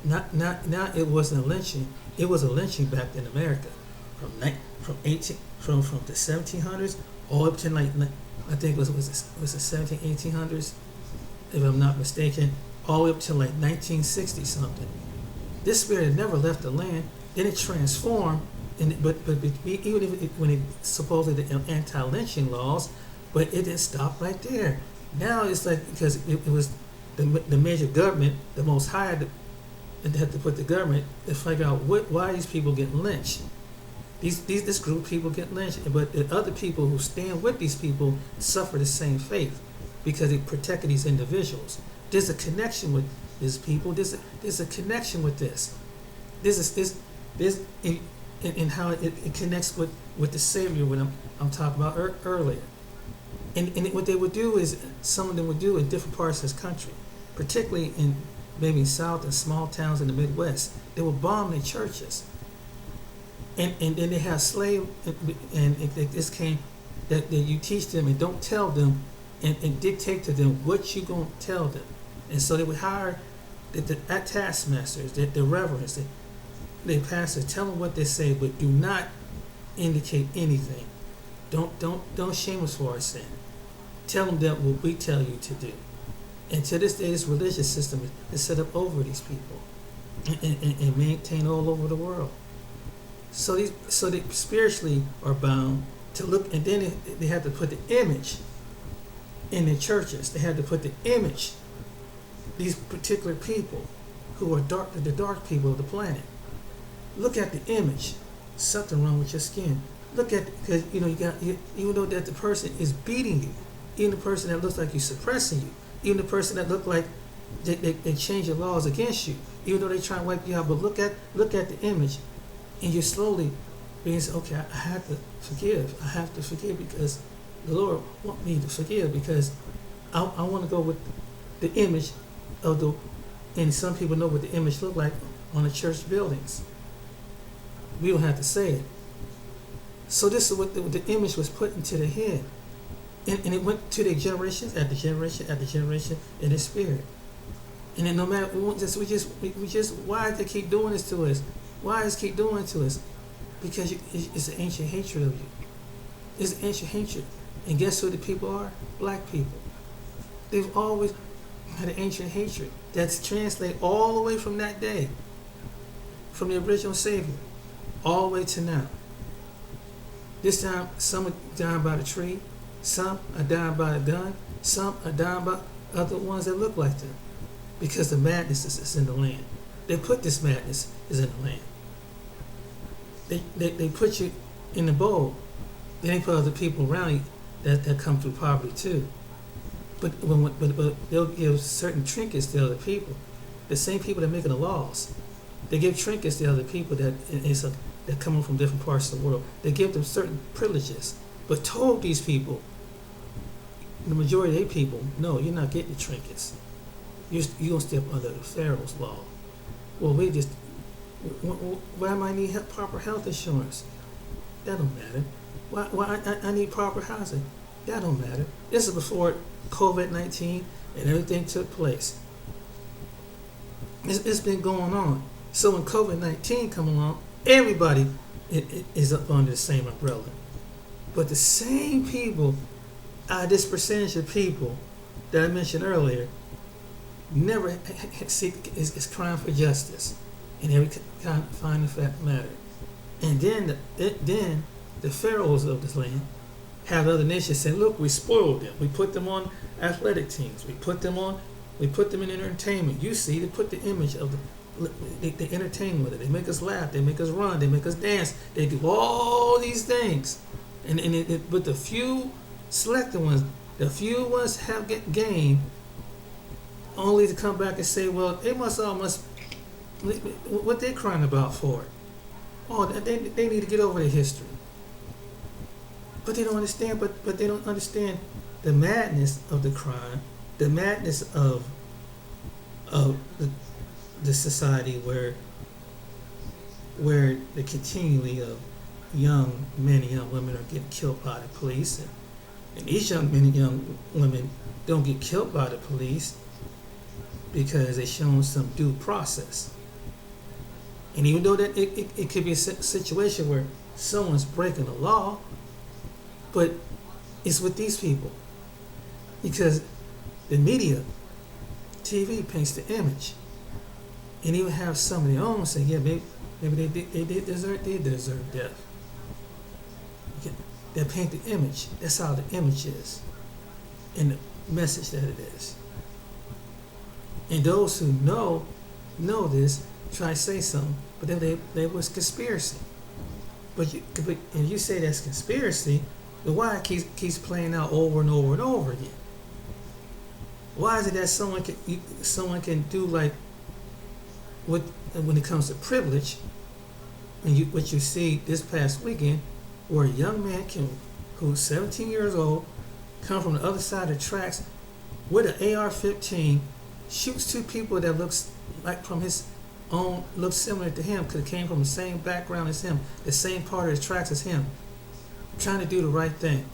Not it wasn't a lynching. It was a lynching back in America, from the 1700s all up to I think it was the 17 1800s, if I'm not mistaken, all the way up to 1960 something. This spirit had never left the land. Then it transformed, but even when it supposedly the anti-lynching laws. But it didn't stop right there. Now it's like, because it was the major government, the Most High, they had to put the government to figure out why these people get lynched. This group of people get lynched, but the other people who stand with these people suffer the same fate because they protected these individuals. There's a connection with these people. There's a connection with this. There's in how it connects with the Savior when I'm talking about earlier. And what they would do is, some of them would do in different parts of this country, particularly in maybe South and small towns in the Midwest, they would bomb their churches. And then they have slave, and this came, that you teach them and don't tell them and dictate to them what you going to tell them. And so they would hire the taskmasters, the reverends, the pastors, tell them what they say, but do not indicate anything. Don't shame us for our sin. Tell them that what we tell you to do. And to this day, this religious system is set up over these people and maintained all over the world. So they spiritually are bound to look, and then they have to put the image in the churches. They have to put the image, these particular people who are the dark people of the planet. Look at the image. Something wrong with your skin. Look at, because even though that the person is beating you, even the person that looks like you're suppressing you, even the person that look like they change the laws against you, even though they try and wipe you out. But look at the image, and you're slowly being said, okay, I have to forgive. I have to forgive because the Lord want me to forgive, because I want to go with the image of the, and some people know what the image look like on the church buildings. We don't have to say it. So this is what the image was put into the head. And it went to the generations after generation after generation in the spirit. And then no matter, we just why do they keep doing this to us? Why does it keep doing it to us? Because it's an ancient hatred of you. It's an ancient hatred. And guess who the people are? Black people. They've always had an ancient hatred that's translated all the way from that day, from the original Savior, all the way to now. This time, some are dying by the tree, some are dying by a gun, some are dying by other ones that look like them, because the madness is in the land. They put this madness is in the land. They put you in the bowl. Then they put other people around you that come through poverty too. But they'll give certain trinkets to other people. The same people that are making the laws, they give trinkets to other people that come from different parts of the world. They give them certain privileges, but told these people, the majority of the people, no, you're not getting the trinkets. You're gonna step under the Pharaoh's law. Well, why am I need proper health insurance? That don't matter. Why I need proper housing? That don't matter. This is before COVID-19 and everything took place. It's been going on. So when COVID-19 come along, everybody is up under the same umbrella. But the same people, this percentage of people that I mentioned earlier, never is crying for justice in every kind of final matter. And then the pharaohs of this land have other nations say, look, we spoiled them. We put them on athletic teams. We put them in entertainment. You see, they put the image of they entertain with it. They make us laugh. They make us run. They make us dance. They do all these things. But the few selected ones, have gained, only to come back and say, well, they must what they're crying about for it. Oh, they need to get over their history. But they don't understand. But they don't understand the madness of the crime, the madness of the society where the continually of young men and young women are getting killed by the police, and these young men and young women don't get killed by the police because they're shown some due process. And even though that it could be a situation where someone's breaking the law, but it's with these people because the media, TV paints the image, and even have some of their own say, yeah, maybe they deserve death. They paint the image. That's how the image is, and the message that it is. And those who know this try to say something, but then they was conspiracy. But you say that's conspiracy, but why it keeps playing out over and over and over again? Why is it that someone can do like when it comes to privilege, and what you see this past weekend, where a young man who's 17 years old, come from the other side of the tracks with an AR-15, shoots two people that looks like from his own, looks similar to him because it came from the same background as him, the same part of the tracks as him, trying to do the right thing.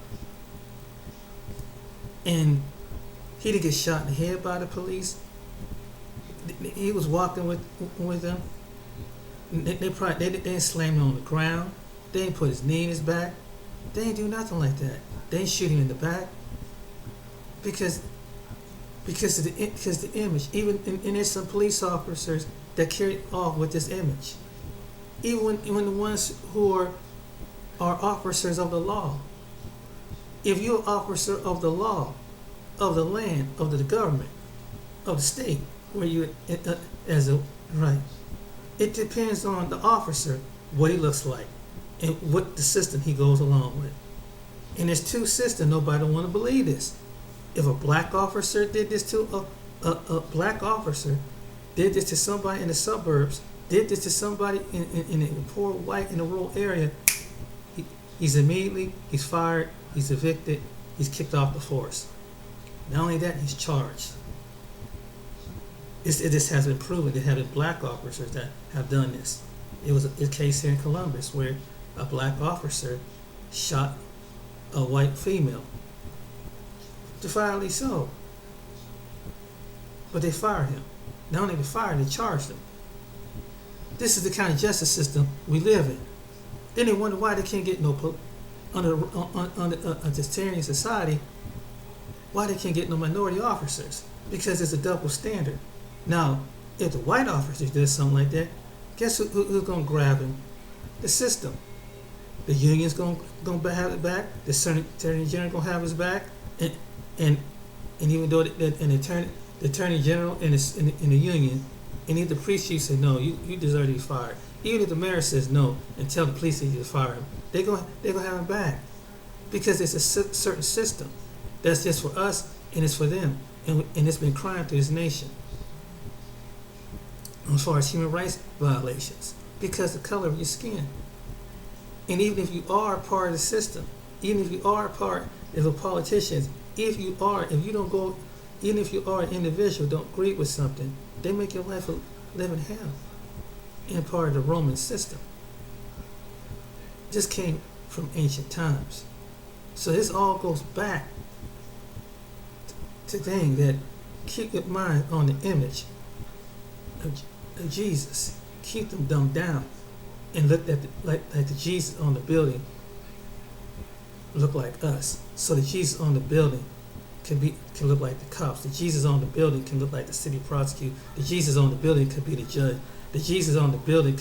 And he didn't get shot in the head by the police. He was walking with them. They didn't slam him on the ground. They didn't put his knee in his back. They didn't do nothing like that. They didn't shoot him in the back because of the image. Even and there's some police officers that carry off with this image. Even when the ones who are officers of the law. If you're an officer of the law, of the land, of the government, of the state, where you as a right, it depends on the officer what he looks like and what the system he goes along with. And there's two systems. Nobody don't want to believe this. If a black officer did this to a black officer, did this to somebody in the suburbs, did this to somebody in a poor white in a rural area, he's fired, he's evicted, he's kicked off the force. Not only that, he's charged. This has been proven. There have been black officers that have done this. It was a case here in Columbus where a black officer shot a white female. Defiantly so. But they fired him. Not only they fired, they charged him. This is the kind of justice system we live in. Then they wonder why they can't get under a totalitarian society, why they can't get no minority officers. Because it's a double standard. Now, if the white officer does something like that, guess who's going to grab him? The system. The union's going to have it back. The attorney general going to have his back. And even though the attorney general and the union, and if the police chief said no, you deserve to be fired. Even if the mayor says no and tell the police chief to fire him, they're gonna have him back, because it's a certain system that's just for us and it's for them, and it's been crime through this nation as far as human rights violations because of the color of your skin. And even if you are part of the system, even if you are part of a politician, even if you are an individual, don't agree with something, they make your life a living hell in part of the Roman system. This came from ancient times. So this all goes back to things that keep your mind on the image of Jesus. Keep them dumbed down and look at like the Jesus on the building look like us. So the Jesus on the building can look like the cops. The Jesus on the building can look like the city prosecutor. The Jesus on the building could be the judge. The Jesus on the building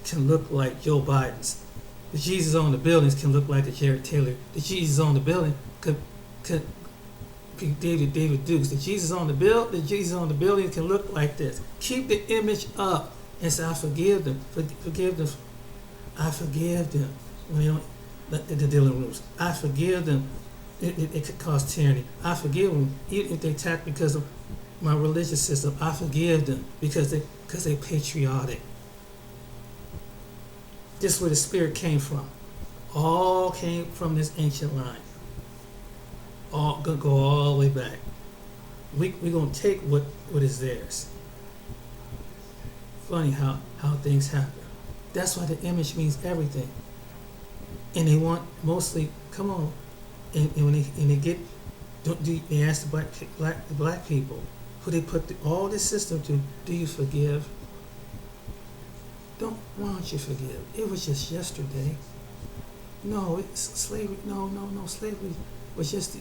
can look like Joe Biden's. The Jesus on the buildings can look like the Jared Taylor. The Jesus on the building could be David Dukes. The Jesus on the building can look like this. Keep the image up and say, I forgive them. Forgive them. I forgive them. When they don't, the dealing rooms. I forgive them. It could cause tyranny. I forgive them even if they attack because of my religious system. I forgive them because they're patriotic. This is where the spirit came from. All came from this ancient line. All gonna go all the way back. We're gonna take what is theirs. Funny how things happen. That's why the image means everything. And they want mostly, come on, and when they get, they ask the black people who they put all this system to, do you forgive? Why don't you forgive? It was just yesterday. No, it's slavery. No, slavery was just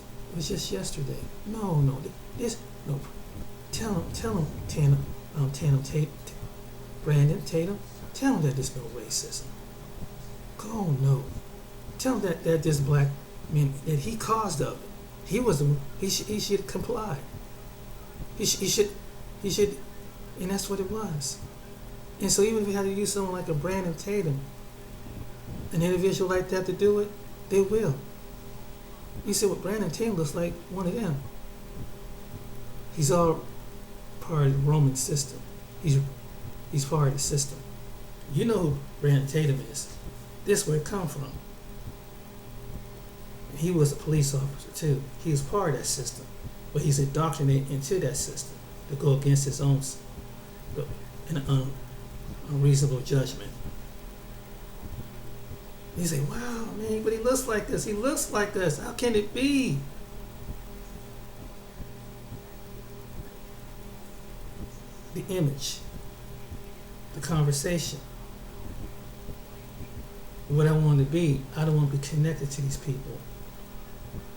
yesterday. No. Tell them, Brandon Tatum, tell them that there's no racism. Go no. Tell them that this black man, that he caused of it. He should comply. He should, and that's what it was. And so even if we had to use someone like a Brandon Tatum, an individual like that to do it, they will. You say, well, Brandon Tatum looks like one of them. He's all part of the Roman system. He's part of the system. You know who Brandon Tatum is. This is where it come from. He was a police officer too. He was part of that system. But he's indoctrinated into that system to go against his own unreasonable judgment. You say, wow, man, but he looks like this. He looks like us. How can it be? The image, the conversation, what I want to be. I don't want to be connected to these people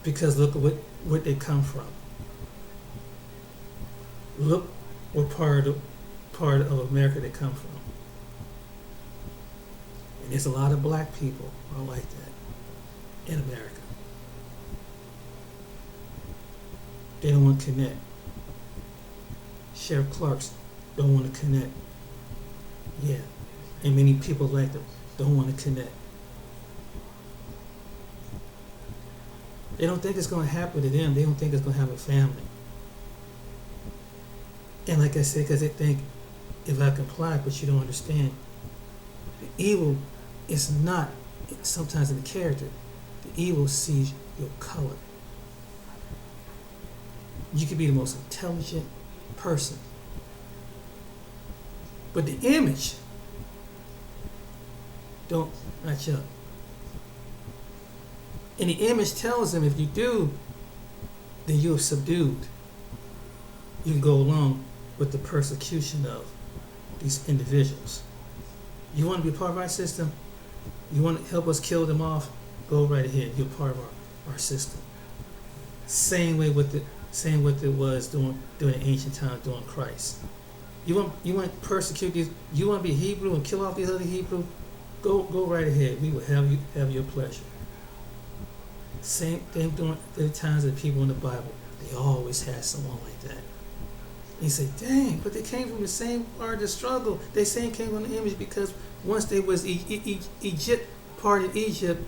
because look at what they come from. Look what part of America they come from. And there's a lot of black people who are like that in America. They don't want to connect. Sheriff Clarks don't want to connect. Yeah. And many people like them don't want to connect. They don't think it's going to happen to them. They don't think it's going to have a family. And like I said, because they think if I comply, but you don't understand, the evil is not sometimes in the character. The evil sees your color. You could be the most intelligent person, but the image don't match up. And the image tells them if you do, then you're subdued. You can go along with the persecution of these individuals. You want to be part of our system? You want to help us kill them off? Go right ahead. You're part of our system. Same way with it was during the ancient times during Christ. You want to persecute these? You want to be Hebrew and kill off these other Hebrew? Go right ahead. We will have your pleasure. Same thing during the times of people in the Bible. They always had someone like that. And you say, dang, but they came from the same part of the struggle. They same came from the image because once they was Egypt, part of Egypt,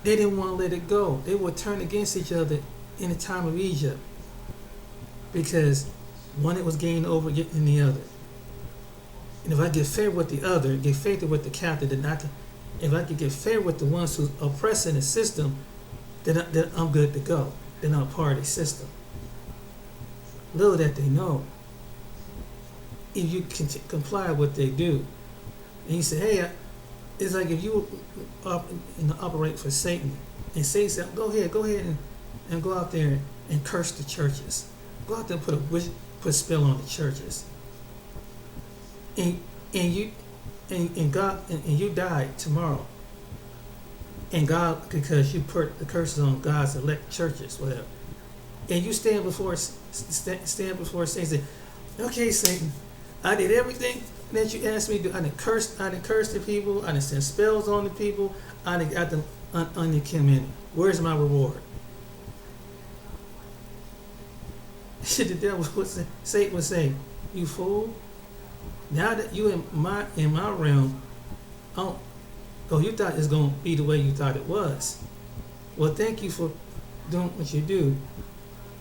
they didn't want to let it go. They would turn against each other in the time of Egypt because one it was gained over in the other. And if I get favor with the other, get favor with the captain, then if I could get favor with the ones who's oppressing the system, then I'm good to go. Then I'm part of the system. Little that they know, if you can comply with what they do, and you say, hey, it's like if you operate for Satan, and Satan said, go ahead and go out there and curse the churches. Go out there and put a spell on the churches. And you die tomorrow. And God, because you put the curses on God's elect churches, whatever. And you stand before Satan and say, okay, Satan, I did everything that you asked me to do. I didn't curse the people. I didn't send spells on the people. I didn't got them under Kim in. Where's my reward? The devil would say, Satan would say, you fool. Now that you in my realm, you thought it's going to be the way you thought it was. Well, thank you for doing what you do.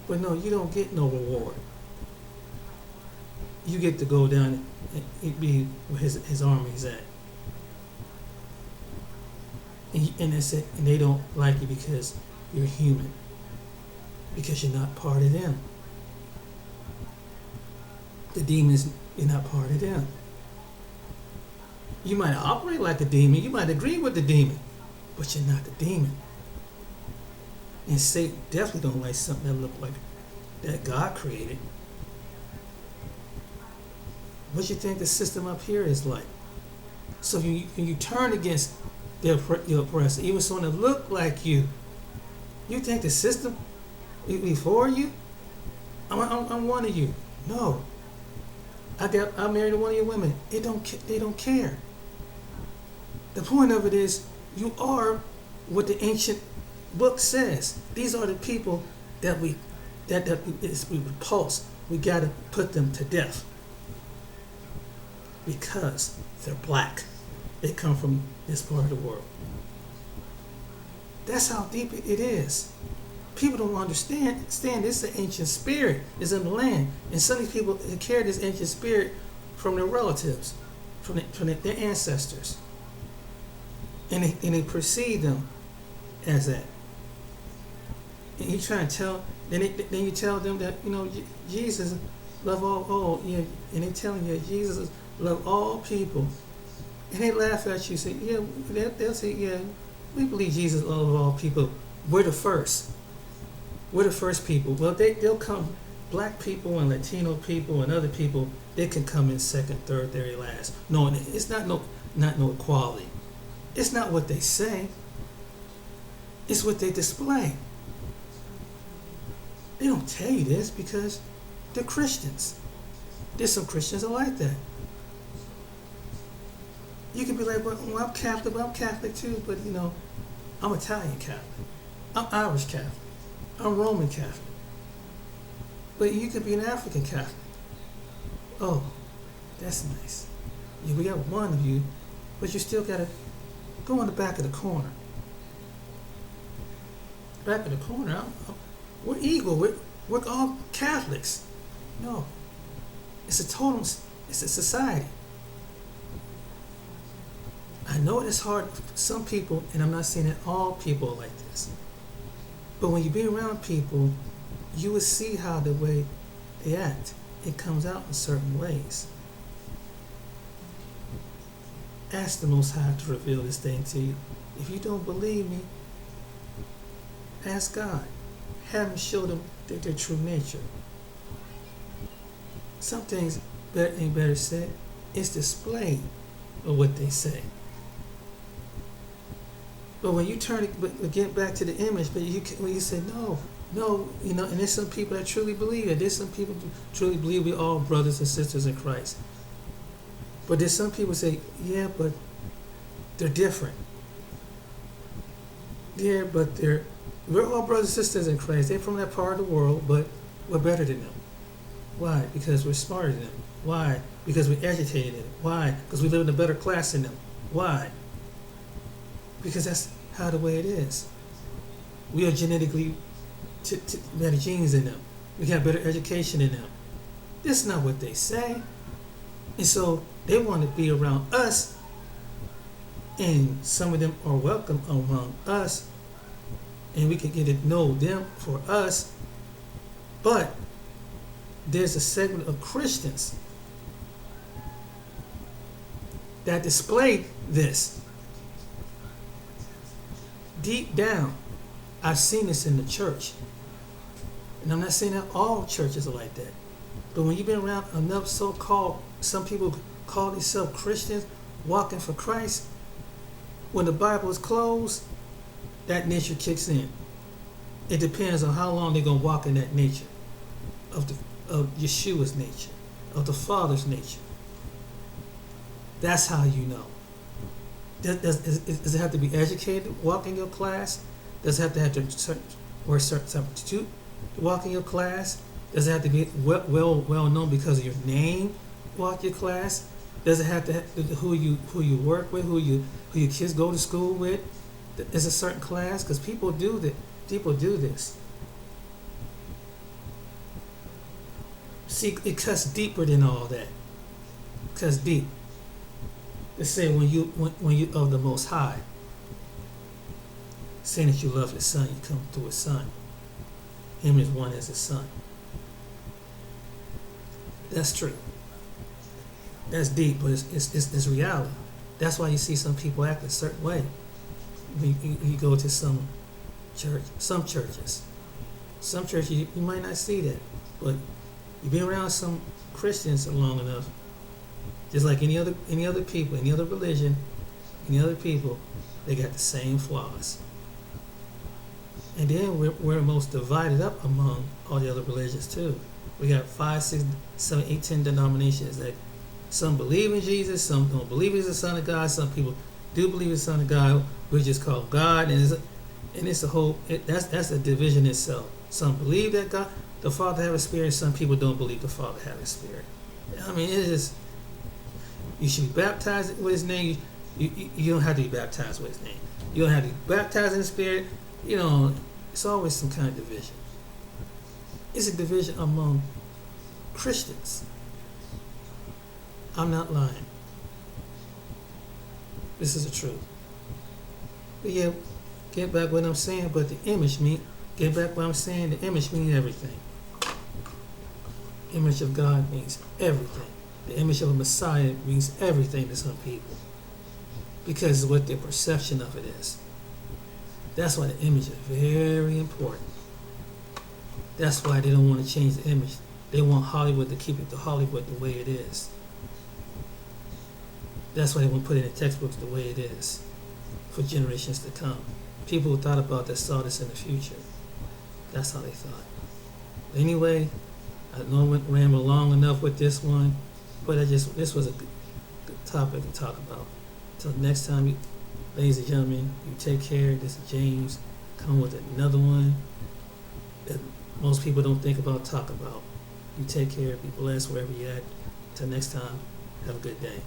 But no, you don't get no reward. You get to go down and be where his army's at. And that's it. And they don't like you because you're human. Because you're not part of them. The demons, you're not part of them. You might operate like a demon. You might agree with the demon. But you're not the demon. And Satan definitely don't like something that look like that God created. What you think the system up here is like? So when you turn against your oppressor, even someone that look like you think the system be for you? I'm one of you. No. I married one of your women. They don't care. The point of it is you are what the ancient book says. These are the people that we repulse. We got to put them to death because they're black. They come from this part of the world. That's how deep it is. People don't understand. This is an ancient spirit is in the land, and some of these people carry this ancient spirit from their relatives, from their ancestors, and they perceive them as that. And you try to tell, then you tell them that Jesus love all and they telling you that Jesus love all people, and they laugh at you. Say they'll say we believe Jesus love all people. We're the first. We're the first people. Well, they'll come. Black people and Latino people and other people, they can come in second, third, very last. No, it's not no equality. It's not what they say. It's what they display. They don't tell you this because they're Christians. There's some Christians that are like that. You can be like, well, I'm Catholic, but I'm Catholic too, but I'm Italian Catholic. I'm Irish Catholic. I'm Roman Catholic. But you could be an African Catholic. Oh, that's nice. Yeah, we got one of you, but you still gotta go in the back of the corner. Back of the corner. We're equal. We're all Catholics. No, it's a total. It's a society. I know it's hard for some people, and I'm not saying that all people are like this. But when you be around people, you will see how the way they act. It comes out in certain ways. Ask the Most High to reveal this thing to you. If you don't believe me, ask God. Have Him show them their true nature. Some things ain't better said. It's displayed of what they say. But when you turn it, but get back to the image, but when you say no, and there's some people that truly believe it. There's some people who truly believe we're all brothers and sisters in Christ. But there's some people say, yeah, but they're different. Yeah, but we're all brothers and sisters in Christ. They're from that part of the world, but we're better than them. Why? Because we're smarter than them. Why? Because we're educated than them. Why? Because we live in a better class than them. Why? Because that's how the way it is. We are genetically better genes than them. We got better education than them. That's not what they say. And so they want to be around us, and some of them are welcome among us, and we can get to know them for us. But there's a segment of Christians that displayed this. Deep down, I've seen this in the church. And I'm not saying that all churches are like that. But when you've been around enough so-called, some people call themselves Christians, walking for Christ, when the Bible is closed, that nature kicks in. It depends on how long they're going to walk in that nature of Yahshua's nature, of the Father's nature. That's how you know. Does it have to be educated, walk in your class? Does it have to have a certain substitute to walk in your class? Does it have to be well known because of your name, walk your class? Does it have to who you work with, who your kids go to school with? Is a certain class? Because people do that. People do this. See, it cuts deeper than all that. It cuts deep. Let's say when you of the Most High, saying that you love His Son, you come through His Son. Him is one as His Son. That's true. That's deep, but it's reality. That's why you see some people act a certain way. You go to some churches. Some churches you might not see that, but you've been around some Christians long enough. Just like any other people, any other religion, any other people, they got the same flaws. And then we're most divided up among all the other religions too. We got 5, 6, 7, 8, 10 denominations that some believe in Jesus, some don't believe He's the Son of God, some people do believe He's the Son of God, we just call God, and it's a whole. That's a division itself. Some believe that God, the Father, have a spirit. Some people don't believe the Father have a spirit. I mean, it is. You should be baptized with His name. You don't have to be baptized with His name. You don't have to be baptized in the Spirit. It's always some kind of division. It's a division among Christians. I'm not lying. This is the truth. But yeah, get back what I'm saying, but the image get back what I'm saying, the image means everything. Image of God means everything. The image of a Messiah means everything to some people. Because of what their perception of it is. That's why the image is very important. That's why they don't want to change the image. They want Hollywood to keep it to Hollywood the way it is. That's why they want to put it in the textbooks the way it is for generations to come. People who thought about that saw this in the future. That's how they thought. Anyway, I know I went ramble long enough with this one, but this was a good topic to talk about. Till next time, ladies and gentlemen, you take care. This is James. Come with another one that most people don't think about, talk about. You take care. Be blessed wherever you're at. Till next time, have a good day.